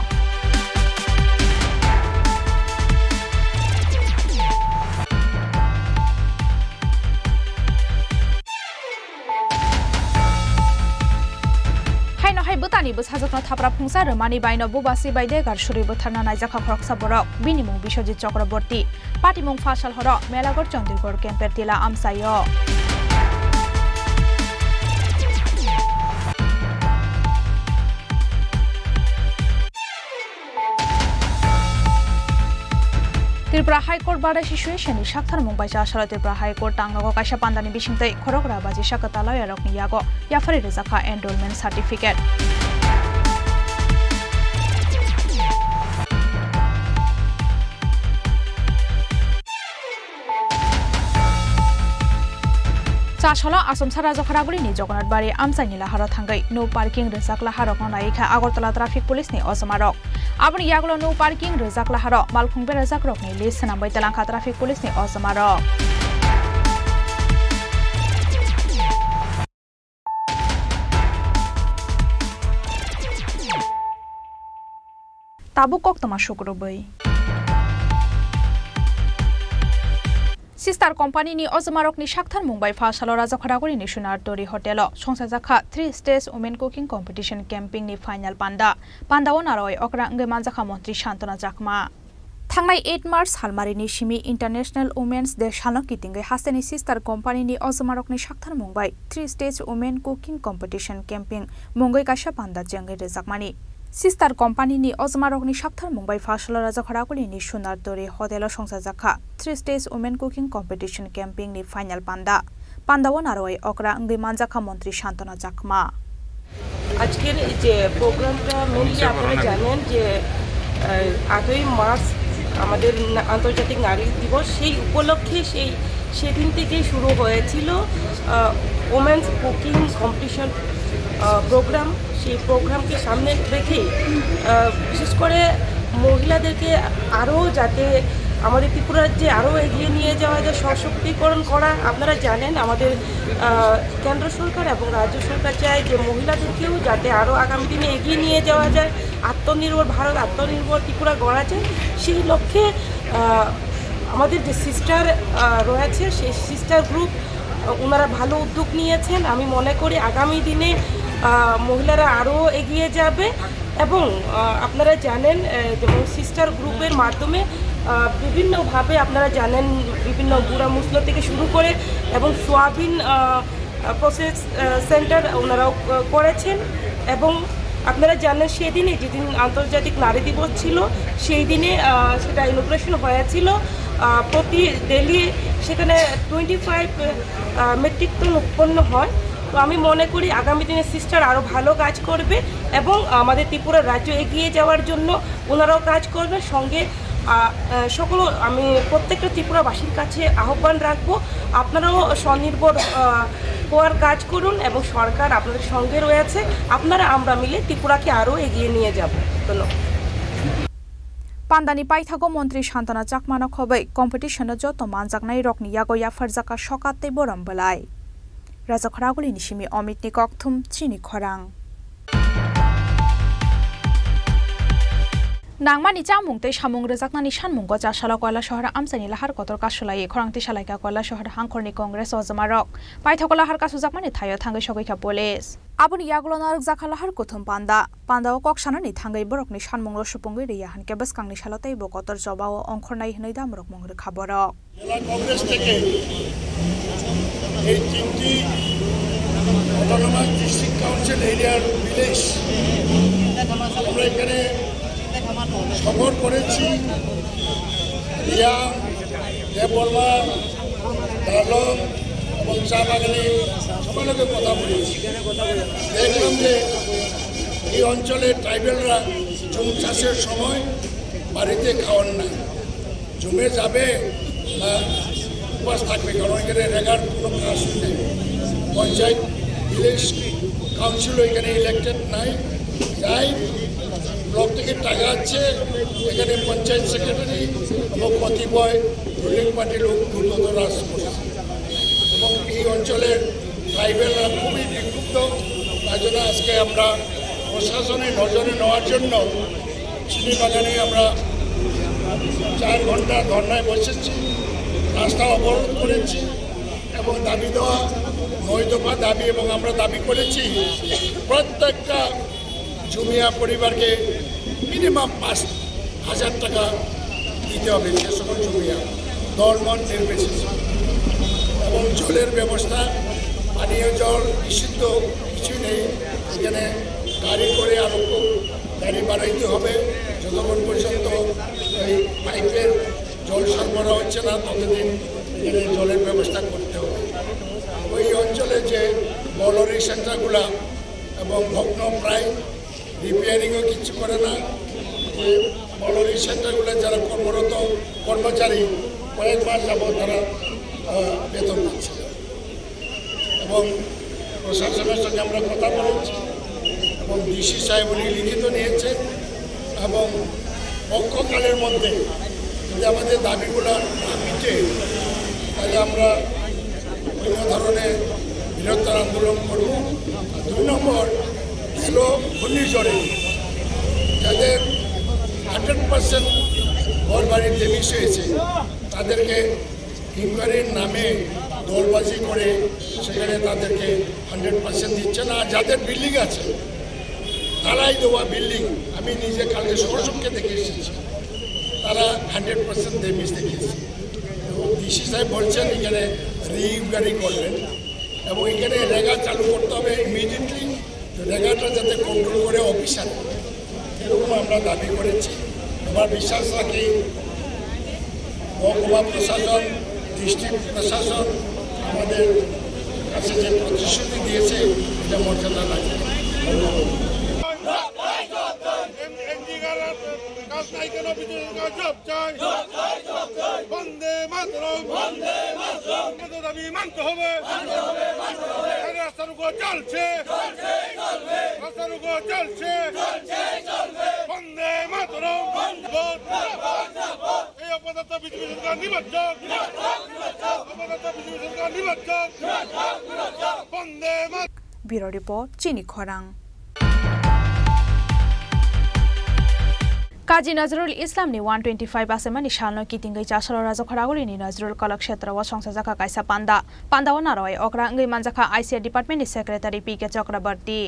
Butani bosajokno thapra phungsa romani baino bubasi baide garshuri botharna naijaka khoroksa borok binimung Biswajit Chakraborty patimung fashal horo melagor Chandirgor camper tila amsayo Tripura High Court bada situation ni shakthar mungbai ja asala Tripura High Court tangnago kaisa pandani bisingtai khorokra baji shakata layarokni yago yafari rezakha enrollment certificate Chasholo Asomsara Jokharaguri ni Jogonat Bari Amsai ni Lahara Thangai no parking rezak laharok no naikha Agartala traffic police ni Osamarok Aboni yaglo no parking rezak laharo malkhungbe rezak rok ni list nambai telangkha traffic police ni Osamarok Tabukok tama shukrobai Sister company ni Osamarok ni Shakthar Mumbai Fashalo Rajakharaguri ni Sunardori Hotel Songsajaka 3 stage women cooking competition camping ni final panda Pandaonaroi okra ngemanjaka Montri Shantana Jakma Thangnai 8 March Halmari ni Shimi International Women's Day Shalok Kitingai Hasteni Sister Company ni Osamarok ni Shakthar Mumbai 3 stage women cooking competition camping Mungoi Kasha Panda Jangai Rejakmani Sister Company ni Osamarok ni Shakthar Mumbai Fashalo Rajakharaguri ni Sunardori Hotel Songsajaka 3 stage women cooking competition camping ni final panda Pandaonaroi okra ngemanjaka Montri Shantana Jakma আজকের যে প্রোগ্রামটা mainly আপনারা জানেন যে 8ই March আমাদের আন্তর্জাতিক নারী দিবস সেই উপলক্ষে সেদিন থেকেই শুরু হয়েছিল ওমেন্স কুকিং কম্পিটিশন প্রোগ্রাম সেই প্রোগ্রামকে সামনে রেখে বিশেষ করে মহিলাদেরকে আরও যাতে আমাদের ত্রিপুরা রাজ্যে আরও এগিয়ে নিয়ে যাওয়া যায় সশক্তিকরণ করা আপনারা জানেন আমাদের কেন্দ্র সরকার এবং রাজ্য সরকার চায় যে মহিলাদেরকেও যাতে আরও আগামী দিনে এগিয়ে নিয়ে যাওয়া যায় আত্মনির্ভর ভারত আত্মনির্ভর ত্রিপুরা গড়া যায় সেই লক্ষ্যে আমাদের যে সিস্টার রয়েছে সেই সিস্টার গ্রুপ ওনারা ভালো উদ্যোগ নিয়েছেন আমি মনে করি আগামী দিনে মহিলারা আরও এগিয়ে যাবে এবং আপনারা জানেন যেমন সিস্টার গ্রুপের মাধ্যমে বিভিন্নভাবে আপনারা জানেন বিভিন্ন গুঁড়া মশলা থেকে শুরু করে এবং সোয়াবিন প্রসেস সেন্টার ওনারাও করেছেন এবং আপনারা জানেন সেদিনে যেদিন আন্তর্জাতিক নারী দিবস ছিল সেই দিনে সেটা ইনোগ্রেশন হয়েছিল প্রতি ডেলি সেখানে 25 মেট্রিক টন উৎপন্ন হয় তো আমি মনে করি আগামী দিনে সিস্টার আরও ভালো কাজ করবে এবং আমাদের ত্রিপুরা রাজ্য এগিয়ে যাওয়ার জন্য ওনারাও কাজ করবে সঙ্গে সকল আমি প্রত্যেকটা ত্রিপুরাবাসীর কাছে আহ্বান রাখবো আপনারাও স্বনির্ভর হওয়ার কাজ করুন এবং সরকার আপনাদের সঙ্গে রয়েছে আপনারা আমরা মিলে ত্রিপুরাকে আরও এগিয়ে নিয়ে যাব ধন্যবাদ Pandani Paithago Montri Shantana Jakmana Khobai competition joto manjaknai rokni yago yafarjaka shokate boram belai Rajakharaguli ni Shimi Omit ni Kokthum Chini Khorang Nangmani chamung te samung rejaknani sanmung goja shala koila shahar amsani lahar kotor kasulai khorangti shalaika koila shahar hangkhorni congress Osamarok Paithago lahar kasujakmani thayo thangai sogaika police Aboni yaglo naruk jakha lahar kothum panda o kok sanani thangai borokni sanmung ro supungoi riya hanke beskangni shalatai bo kotor jobao onkhornai hnai damrok mongre khaborok Congress থেকে এই তিনটি autonomous district council এরিয়ার village আমরা এখানে সফর করেছি রিয়া দেববর্মা ডালং এবং চা বাগানে সবার লোকে কথা বলেছি দেখলাম যে এই অঞ্চলের ট্রাইবেলরা জুম চাষের সময় বাড়িতে খাওয়ান না জমে যাবে না উপাস থাকবে কারণ এখানে রেগার কোনো কাজ নেই পঞ্চায়েত ভিলেজ কাউন্সিলও এখানে ইলেক্টেড নাই তাই ব্লক থেকে টাকা আছে, এখানে পঞ্চায়েত সেক্রেটারি এবং কতিপয় রুলিং পার্টির লোক দ্রুত হ্রাস করছে এবং এই অঞ্চলের ট্রাইবেলরা খুবই বিক্ষুব্ধ। তাই জন্য আজকে আমরা প্রশাসনের নজরে নেওয়ার জন্য চিনি বাগানে আমরা 4 ঘন্টা ধর্নায় বসেছি, রাস্তা অবরোধ করেছি এবং দাবি দেওয়া 9 দফা দাবি এবং আমরা দাবি করেছি প্রত্যেকটা জুমিয়া পরিবারকে মিনিমাম 5,000 টাকা দিতে হবে, সে সকল জুমিয়া দলমন নির্বিশেষে, এবং জলের ব্যবস্থা, পানীয় জল বিশুদ্ধ কিছু নেই। এখানে গাড়ি করে আরো গাড়ি বাড়াইতে হবে, যতক্ষণ পর্যন্ত এই পাইপের জল সরবরাহ হচ্ছে না ততদিন এখানে জলের ব্যবস্থা করতে হবে। ওই অঞ্চলে যে বলরি সেন্টারগুলা এবং ভগ্ন প্রায় রিপেয়ারিংও কিছু করে না, যে বলরি সেন্টারগুলো যারা কর্মরত কর্মচারী কয়েক মাস যাবত তারা বেতন পাচ্ছে এবং প্রশাসনের সঙ্গে আমরা কথা বলেছি এবং ডিসি সাহেব উনি লিখিত নিয়েছে এবং পক্ষকালের মধ্যে যদি আমাদের দাবিগুলো না মিটে তাহলে আমরা বিভিন্ন ধরনের বৃহত্তর আন্দোলন করব। 2 নম্বর গেল ঘূর্ণিঝড়ে যাদের 100% ঘর বাড়ি ড্যামেজ হয়েছে তাদেরকে ইনকোয়ারির নামে দলবাজি করে সেখানে তাদেরকে 100% দিচ্ছে না। যাদের বিল্ডিং আছে তারাই দেওয়া বিল্ডিং, আমি নিজে কালকে সরসবকে দেখে এসেছি, তারা 100% ড্যামেজ দেখিয়েছে এবং ডিসি সাহেব বলছেন এখানে রিইনকোয়ারি করবেন এবং এখানে রেগা চালু করতে হবে ইমিডিয়েটলি, রেগাটা যাতে কন্ট্রোল করে অফিসার, এরকম আমরা দাবি করেছি। আমার বিশ্বাস রাখি মহকুমা প্রশাসন, ডিস্ট্রিক্ট প্রশাসন আমাদের কাছে যে প্রতিশ্রুতি দিয়েছে এটা মর্যাদা লাগে। বন্দে মাতরম, দাবি মানতে হবে, রাস্তার উপর চলছে, রাস্তার উপর চলছে, বন্দে মাতরম, এই অপদার্থ বিজেপি সরকার নির্বাচন, অপদার্থ বিজেপি সরকার নির্বাচন, বন্দে মাতরম। ব্যুরো রিপোর্ট চিনি খরাং। काजी नजरुल इस्लामनि 125 आसेमानि सालनो कितिंगै चासलो राजखरागुरिनि नजरुल कलक क्षेत्रआव संसाजाखा कायसा पान्दाव नारय अग्रा अंगै मानजाखा आईसीआर डिपार्टमेन्टनि सेक्रेटारि पीके चक्रवर्ती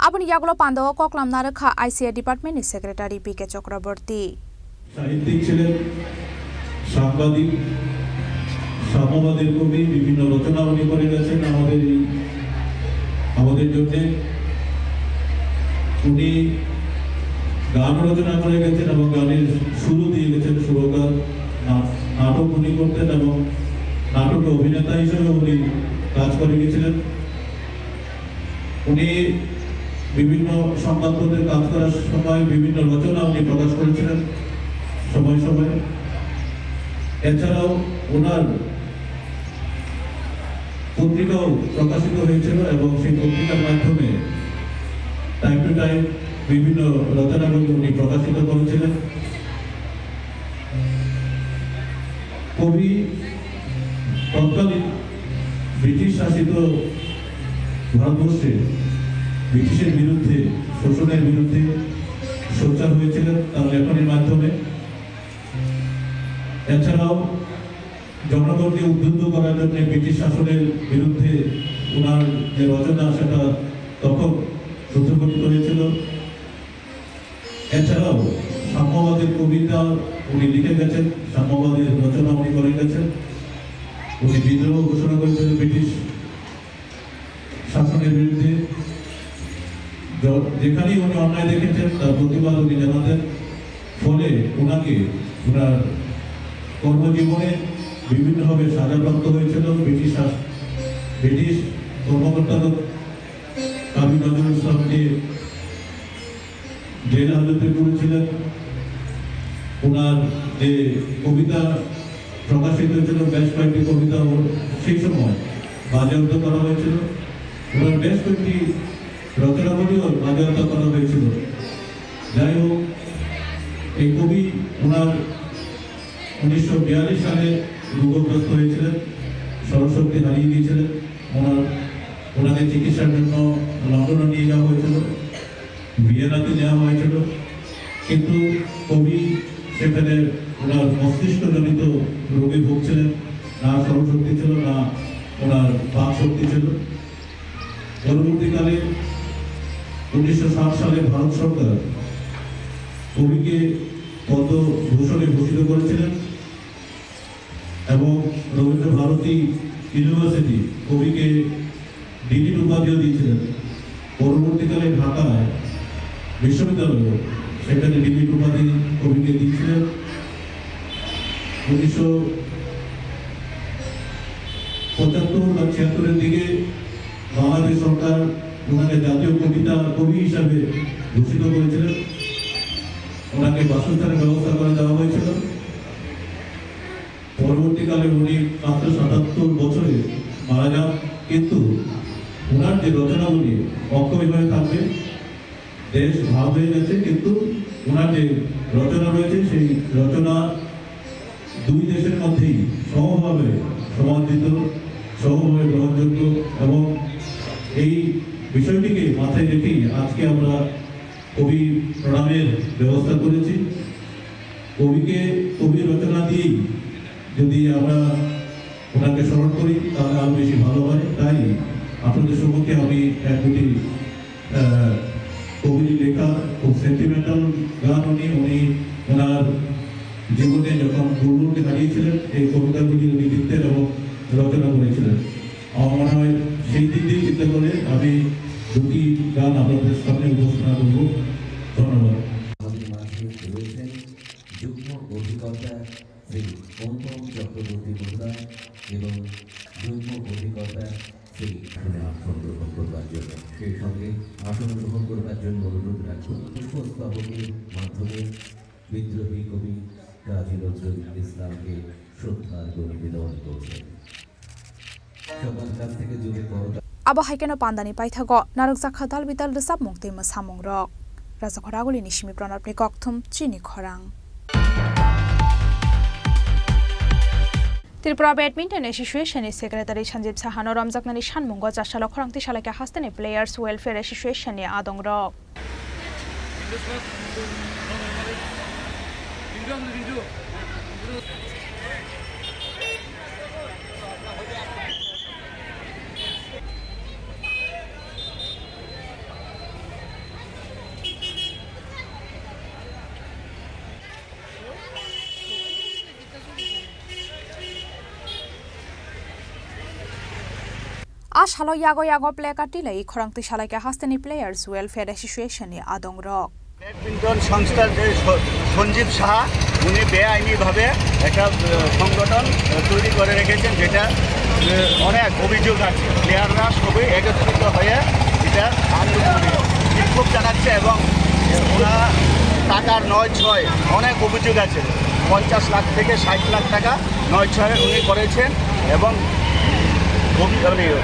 आबनि यागलो पान्दाव कक्लाम नारखा आईसीआर डिपार्टमेन्टनि सेक्रेटारि पीके चक्रवर्ती साहित्यिक ছিলেন, সাংবাদিক, সাম্যবাদের কবি, বিভিন্ন রচনা উনি করে গেছেন আমাদের জন্য। উনি গান রচনা করে গেছেন এবং গানের সুরও দিয়ে গেছেন, সুরকার, নাটক উনি করতেন এবং নাটকে অভিনেতা হিসেবে উনি কাজ করে গেছিলেন। উনি বিভিন্ন সংবাদপত্রে কাজ করার সময় বিভিন্ন রচনা উনি প্রকাশ করেছিলেন সময় সময়। এছাড়াও ওনার পত্রিকাও প্রকাশিত হয়েছিল এবং সেই পত্রিকার মাধ্যমে টাইম টু টাইম বিভিন্ন রচনাগুলি উনি প্রকাশিত করেছিলেন। কবি তৎকালীন ব্রিটিশ শাসিত ভারতবর্ষে ব্রিটিশের বিরুদ্ধে, শোষণের বিরুদ্ধে সোচ্চার হয়েছিলেন তার লেখনের মাধ্যমে। এছাড়াও জনগণকে উদ্বুদ্ধ করার জন্য ব্রিটিশ শাসনের বিরুদ্ধে ওনার যে রচনা সেটা তখন প্রতিফলিত হয়েছিল। এছাড়াও সাম্যবাদের কবিতা উনি লিখে গেছেন, সাম্যবাদের রচনা উনি করে গেছেন। উনি বিদ্রোহ ঘোষণা করেছিলেন ব্রিটিশ শাসনের বিরুদ্ধে। যেখানেই উনি অন্যায় দেখেছেন তার প্রতিবাদ উনি জানাতেন। ফলে ওনাকে ওনার কর্মজীবনে বিভিন্নভাবে সাজাপ্রাপ্ত হয়েছিল ব্রিটিশ কর্মকর্তারা। কাজী নজরুল ইসলামকে জেল হাজতে করেছিলেন। ওনার যে কবিতা প্রকাশিত হয়েছিল, বেশ কয়েকটি কবিতা সেই সময় বাজেয়াপ্ত করা হয়েছিল। ওনার বেশ কয়েকটি রচনাবলীও বাজেয়াপ্ত করা হয়েছিল। যাই হোক, এই কবি ওনার 1942 সালে রোগগ্রস্ত হয়েছিলেন, স্মরণশক্তি হারিয়ে গিয়েছিলেন। ওনাকে চিকিৎসার জন্য লন্ডনে নিয়ে যাওয়া হয়েছিল, ভিয়েনাতে নেওয়া হয়েছিল, কিন্তু কবি সেখানে ওনার মস্তিষ্কজনিত রোগে ভুগছিলেন, না স্মরণশক্তি ছিল, না ওনার বাক শক্তি ছিল। পরবর্তীকালে 1960 সালে ভারত সরকার কবিকে পদ্মভূষণে ভূষিত করেছিলেন এবং রবীন্দ্র ভারতী ইউনিভার্সিটি কবিকে ডিলিট উপাধিও দিয়েছিলেন। পরবর্তীকালে ঢাকায় বিশ্ববিদ্যালয় সেখানে ডিলিট উপাধি কবিকে দিয়েছিলেন। 1975 বা 76-এর দিকে বাংলাদেশ সরকার ওনাকে জাতীয় কবি হিসাবে ঘোষিত করেছিলেন। ওনাকে বাসস্থানের ব্যবস্থা করে দেওয়া হয়েছিল। পরবর্তীকালে উনি মাত্র 77 বছরে মারা যান, কিন্তু ওনার যে রচনাগুলি অক্ষয়ভাবে থাকবে। দেশ ভাগ হয়ে গেছে, কিন্তু ওনার যে রচনা রয়েছে সেই রচনা দুই দেশের মধ্যেই সমভাবে সমাদৃত, সমভাবে গ্রহণযোগ্য, এবং এই বিষয়টিকে মাথায় রেখেই আজকে আমরা কবি প্রণামের ব্যবস্থা করেছি। কবির রচনা দিয়েই যদি আমরা ওনাকে স্মরণ করি তাহলে আরো বেশি ভালো হয়। তাই আপনাদের সম্মুখে আমি এক দুটি কবির লেখা খুব সেন্টিমেন্টাল গান উনি ওনার জীবনে যখন দুর্বলকে হারিয়েছিলেন এই কবিতাগুলি উনি লিখতেন এবং রচনা করেছিলেন। আমার মনে হয় সেই দিক দিয়ে চিন্তা করে আমি দুটি গান আপনাদের সামনে উপস্থাপনা করব। ধন্যবাদ। আমাদের মাঝে রয়েছেন যুগ্ম অধিকর্তা শ্রী অনুপম চক্রবর্তী মহোদয় এবং যুগ্ম অধিকর্তা শ্রী আসন গ্রহণ করবার জন্য, সেই সঙ্গে আসন গ্রহণ করবার জন্য অনুরোধ রাখব পুষ্পস্তবকের মাধ্যমে বিদ্রোহী কবি কাজী নজরুল ইসলামকে শ্রদ্ধার্ঘ্য নিবেদন করছেন। সবার কাছ থেকে জুড়ে করতা abo haikeno pandani paithago narukjak khatal bital resap mungtei samung rok raja khoraguli nishimi pranapni kokthum chini khorang Tripura badminton অ্যাসোসিয়েশনের সেক্রেটারি সঞ্জীব সাহানো রমজাকনানি সানমুঙ্গ জাসালো খরাংতি সালাকে হাস্তেনে প্লেয়ার্স ওয়েলফেয়ার অ্যাসোসিয়েশনে আদং রক আশালো ইয়াগো প্লেকার্টি লাই খরাংতি সালাকে হাস্তেনি প্লেয়ার্স ওয়েলফেয়ার অ্যাসোসিয়েশনে আদং রক ব্যাডমিন্টন সংস্থার যে সঞ্জীব সাহা উনি বেআইনিভাবে একটা সংগঠন তৈরি করে রেখেছেন, যেটা অনেক অভিযোগ আছে। প্লেয়াররা সবই একত্রিত হয়ে এটা বিক্ষোভ জানাচ্ছে এবং ওরা টাকার 9-6 অনেক অভিযোগ আছে। 50 লাখ থেকে 60 লাখ টাকা 9-6 উনি করেছেন এবং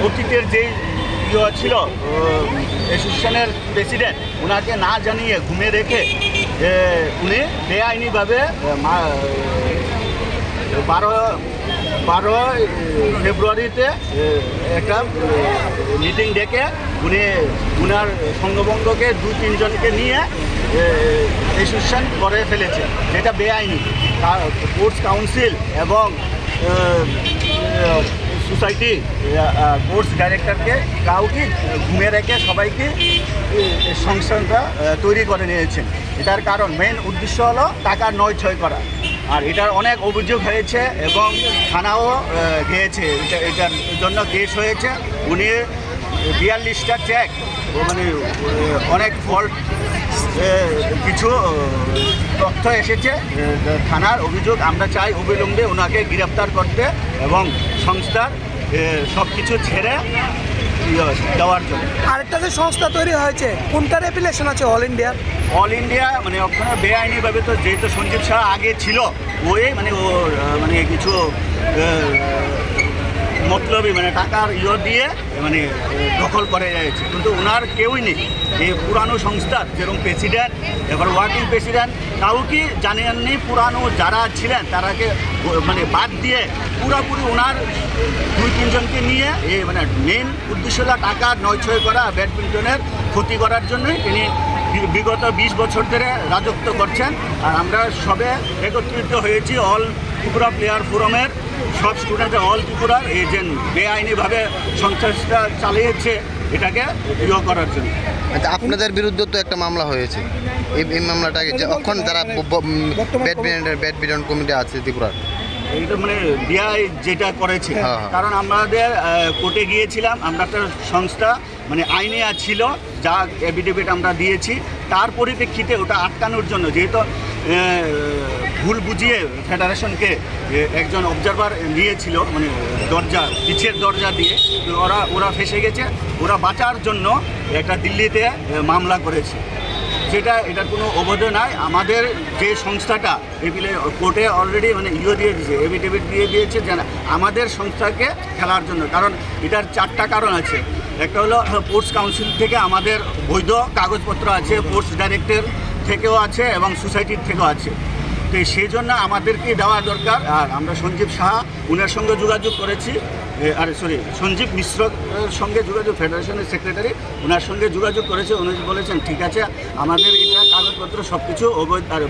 অতীতের যে ছিল অ্যাসোসিয়েশনের প্রেসিডেন্ট ওনাকে না জানিয়ে ঘুমিয়ে রেখে উনি বেআইনিভাবে 12 ফেব্রুয়ারিতে একটা মিটিং ডেকে উনি উনার সঙ্গবঙ্গকে 2-3 জনকে নিয়ে অ্যাসোসিয়েশন করে ফেলেছে, যেটা বেআইনি। স্পোর্টস কাউন্সিল এবং সোসাইটি স্পোর্টস ডাইরেক্টরকে কাউকে ঘুমিয়ে রেখে সবাইকে সংস্থাটা তৈরি করে নিয়েছেন। এটার কারণ মেন উদ্দেশ্য হলো টাকা 9-6 করা, আর এটার অনেক অভিযোগ হয়েছে এবং থানাও গিয়েছে, এটার জন্য কেস হয়েছে। উনি 42টা চেক মানে অনেক ফল্ট কিছু তথ্য এসেছে থানার অভিযোগ। আমরা চাই অবিলম্বে ওনাকে গ্রেপ্তার করতে এবং সংস্থার সব কিছু ছেড়ে দেওয়ার জন্য। আরেকটা যে সংস্থা তৈরি হয়েছে কোনটার অ্যাপ্লিকেশন আছে? অল ইন্ডিয়া মানে ওখানে বেআইনিভাবে তো যেহেতু সঞ্জীব শাহ আগে ছিল, ওই মানে ওর মানে কিছু মতলবী মানে টাকার দিয়ে মানে দখল করে যাচ্ছে, কিন্তু ওনার কেউই নেই। এই পুরানো সংস্থার যেরকম প্রেসিডেন্ট, এবার ওয়ার্কিং প্রেসিডেন্ট, কাউকে জানেননি। পুরানো যারা ছিলেন তারাকে মানে বাদ দিয়ে পুরোপুরি ওনার 2-3 জনকে নিয়ে এই মানে মেন উদ্দেশ্য হলো টাকা নয়-ছয় করা, ব্যাডমিন্টনের ক্ষতি করার জন্যই তিনি বিগত 20 বছর ধরে রাজত্ব করছেন। আর আমরা সবে একত্রিত হয়েছি অল ত্রিপুরা প্লেয়ার ফোরামের সব স্টুডেন্ট, অল ত্রিপুরার এই যে বেআইনিভাবে সংস্থাটা চালিয়েছে এটাকে করার জন্য। আচ্ছা, আপনাদের বিরুদ্ধে তো একটা মামলা হয়েছে, এই মামলাটাকে যখন যারা ব্যাডমিন্টন কমিটি আছে ত্রিপুরার, এইটা মানে বিআই যেটা করেছে, কারণ আমাদের কোর্টে গিয়েছিলাম, আমরা একটা সংস্থা মানে আইনে ছিল, যা এফিডেভিট আমরা দিয়েছি, তার পরিপ্রেক্ষিতে ওটা আটকানোর জন্য, যেহেতু ভুল বুঝিয়ে ফেডারেশনকে একজন অবজারভার নিয়েছিল মানে পিছের দরজা দিয়ে, ওরা ফেসে গেছে, ওরা বাঁচার জন্য একটা দিল্লিতে মামলা করেছে। এটার কোনো অবৈধ নাই। আমাদের যে সংস্থাটা কোর্টে অলরেডি মানে দিয়ে দিয়েছে, এফিডেভিট দিয়ে দিয়েছে যে আমাদের সংস্থাকে খেলার জন্য, কারণ এটার 4টা কারণ আছে। একটা হলো স্পোর্টস কাউন্সিল থেকে আমাদের বৈধ কাগজপত্র আছে, স্পোর্টস ডাইরেক্টর থেকেও আছে এবং সোসাইটির থেকেও আছে, তো সেই জন্য আমাদেরকে দেওয়া দরকার। আর আমরা সঞ্জীব সাহা উনার সঙ্গে যোগাযোগ করেছি, সঞ্জীব মিশ্রের সঙ্গে যোগাযোগ, ফেডারেশনের সেক্রেটারি, ওনার সঙ্গে যোগাযোগ করেছে। উনি বলেছেন ঠিক আছে, আমাদের এটা কাগজপত্র সব কিছু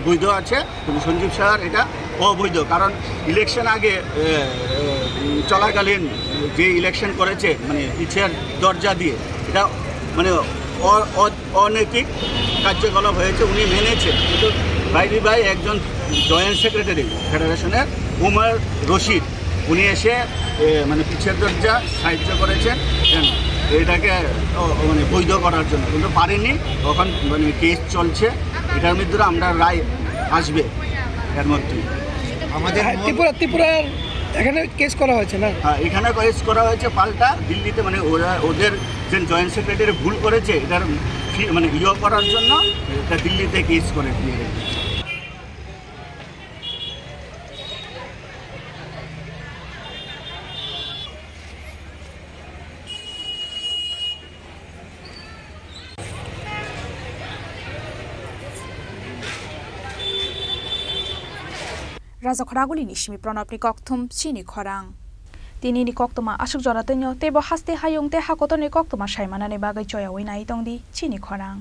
বৈধ আছে, কিন্তু সঞ্জীব সাহার এটা অবৈধ, কারণ ইলেকশন আগে চলাকালীন যে ইলেকশন করেছে মানে পিছের দরজা দিয়ে, এটা মানে অনৈতিক কার্যকলাপ হয়েছে, উনি মেনেছেন। কিন্তু ভাই একজন জয়েন্ট সেক্রেটারি ফেডারেশনের উমর রশিদ, উনি এসে মানে পিছের দরজা সাহায্য করেছেন এটাকে মানে বৈধ করার জন্য, কিন্তু পারেনি। তখন মানে কেস চলছে, এটার মধ্যে আমরা রায় আসবে এর মধ্যে। আমাদের ত্রিপুরার এখানে কেস করা হয়েছে না? হ্যাঁ, এখানে কেস করা হয়েছে পাল্টা দিল্লিতে, মানে ওদের যে জয়েন্ট সেক্রেটারি ভুল করেছে এটার মানে করার জন্য এটা দিল্লিতে কেস করে দিয়ে রেখেছে। Razakhoraguli nishmi pronapni kokthum chini khorang. Tini ni koktoma ashuk joratenyo tebo haste hayung te hakotoni koktoma shaimanane bagai choya winai tongdi chini khorang.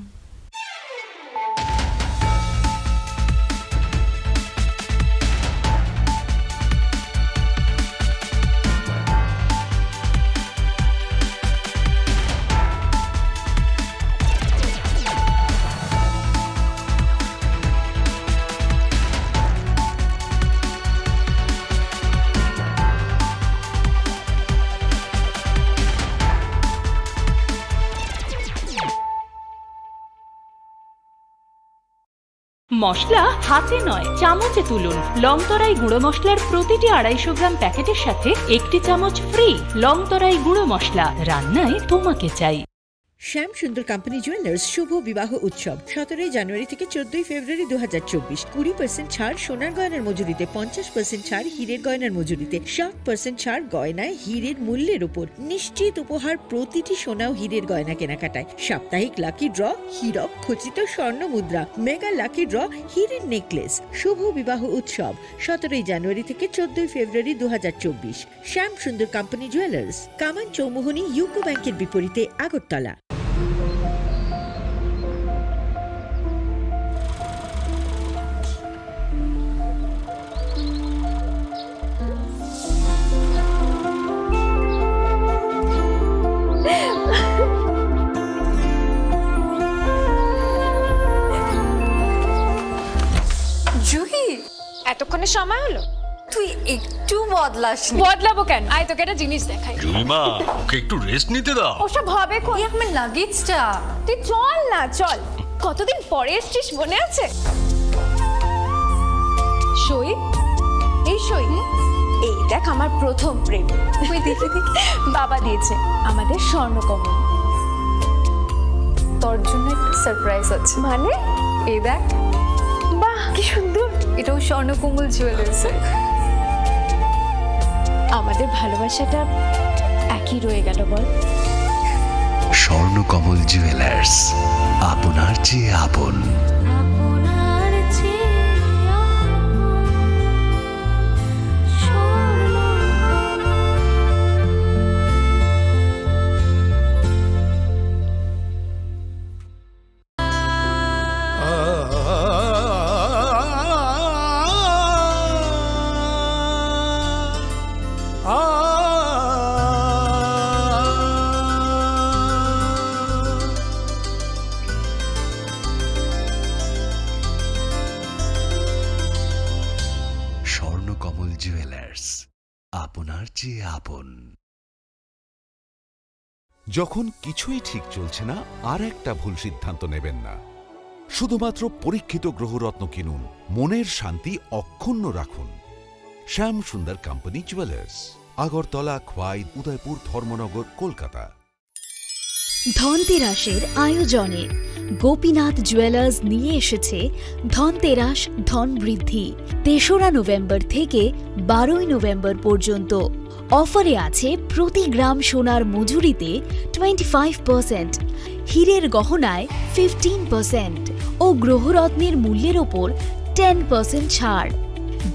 মশলা হাতে নয় চামচে তুলুন। লংতরাই গুঁড়ো মশলার প্রতিটি 250 গ্রাম প্যাকেটের সাথে 1টি চামচ ফ্রি। লংতরাই গুঁড়ো মশলা, রান্নায় তোমাকে চাই। শ্যাম সুন্দর কোম্পানি জুয়েলার্স শুভ বিবাহ উৎসব 17 জানুয়ারি থেকে 14 ফেব্রুয়ারি 2024। 20% ছাড় সোনার গয়নার মজুরিতে, 50% ছাড় হীরের গয়নার মজুরিতে, 60% ছাড় গয়নায় হীরের মূল্যের উপর, নিশ্চিত উপহার প্রতিটি সোনা ও হীরের গয়না কেনাকাটায়, সাপ্তাহিক লাকি ড্র, হীরক খচিত স্বর্ণ মুদ্রা, মেগা লাকি ড্র, হীরের নেকলেস। শুভ বিবাহ উৎসব 17 জানুয়ারি থেকে 14 ফেব্রুয়ারি 2024। শ্যাম সুন্দর কোম্পানি জুয়েলার্স, কামান চৌমুহনী ইউকো ব্যাংকের বিপরীতে, আগরতলা। জুহি, এতক্ষণে সময় হলো? তুই একটু বদলাসনি। বদলাবো কেন? আয় তোকে একটা জিনিস দেখাই। জুলিমা, ওকে একটু রেস্ট নিতে দাও। ওসব হবে কোন? আমার লাগেজটা। তুই চল না, চল। কতদিন পরে এসেছিস, মনে আছে? সই, এই সই, এই দেখ আমার প্রথম প্রেম। ওই দেখে দেখে বাবা দিয়েছে আমাদের স্বর্ণকমল। তোর জন্য একটা সারপ্রাইজ আছে। মানে? এই দেখ। বাহ, কি সুন্দর। এটাও স্বর্ণকমল জুয়েলার্স। আমাদের ভালোবাসাটা একই রয়ে গেল বল। স্বর্ণকমল জুয়েলার্স, আপনার চেয়ে আপন। স্বর্ণকমল জুয়েলার্স, আপনার চেয়ে আপন। যখন কিছুই ঠিক চলছে না, আর একটা ভুল সিদ্ধান্ত নেবেন না। শুধুমাত্র পরীক্ষিত গ্রহরত্ন কিনুন, মনের শান্তি অক্ষুণ্ণ রাখুন। শ্যাম সুন্দর কোম্পানি জুয়েলার্স, আগরতলা, খোয়াই, উদয়পুর, ধর্মনগর, কলকাতা। ধনতেরাসের আয়োজনে গোপীনাথ জুয়েলার্স নিয়ে এসেছে ধনতেরাস ধন বৃদ্ধি। ৩রা নভেম্বর থেকে ১২ই নভেম্বর পর্যন্ত অফারে আছে প্রতি গ্রাম সোনার মজুরিতে 25%, হীরের গহনায় 15% ও গ্রহরত্নের মূল্যের ওপর 10% ছাড়।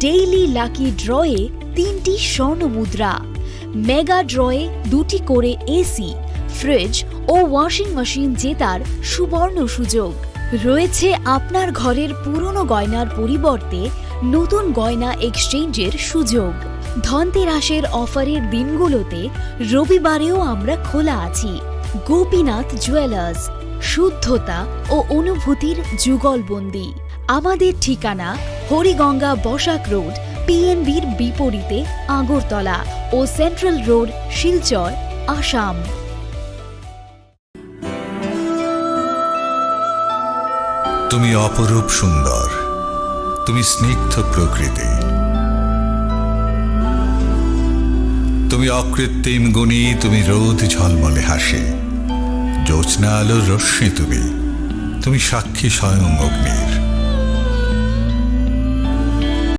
ডেইলি লাকি ড্রয়ে 3টি স্বর্ণ মুদ্রা, মেগা ড্রয়ে 2টি করে এসি, ফ্রিজ ও ওয়াশিং মেশিন জেতার সুবর্ণ সুযোগ রয়েছে। আপনার ঘরের পুরনো গয়নার পরিবর্তে নতুন গয়না এক্সচেঞ্জের সুযোগ। ধনতেরাসের অফারের দিনগুলোতে রবিবারেও আমরা খোলা আছি। গোপীনাথ জুয়েলার্স, শুদ্ধতা ও অনুভূতির যুগলবন্দি। আমাদের ঠিকানা হরিগঙ্গা বসাক রোড, পিএনবির বিপরীতে, আগরতলা ও সেন্ট্রাল রোড, শিলচর, আসাম। তুমি অপরূপ সুন্দর, তুমি স্নিগ্ধ প্রকৃতি, তুমি অকৃত্রিম গুণী, তুমি রোদ ঝলমলে হাসি, জ্যোৎস্না আলোর রশ্মি, তুমি সাক্ষী স্বয়ং অগ্নি।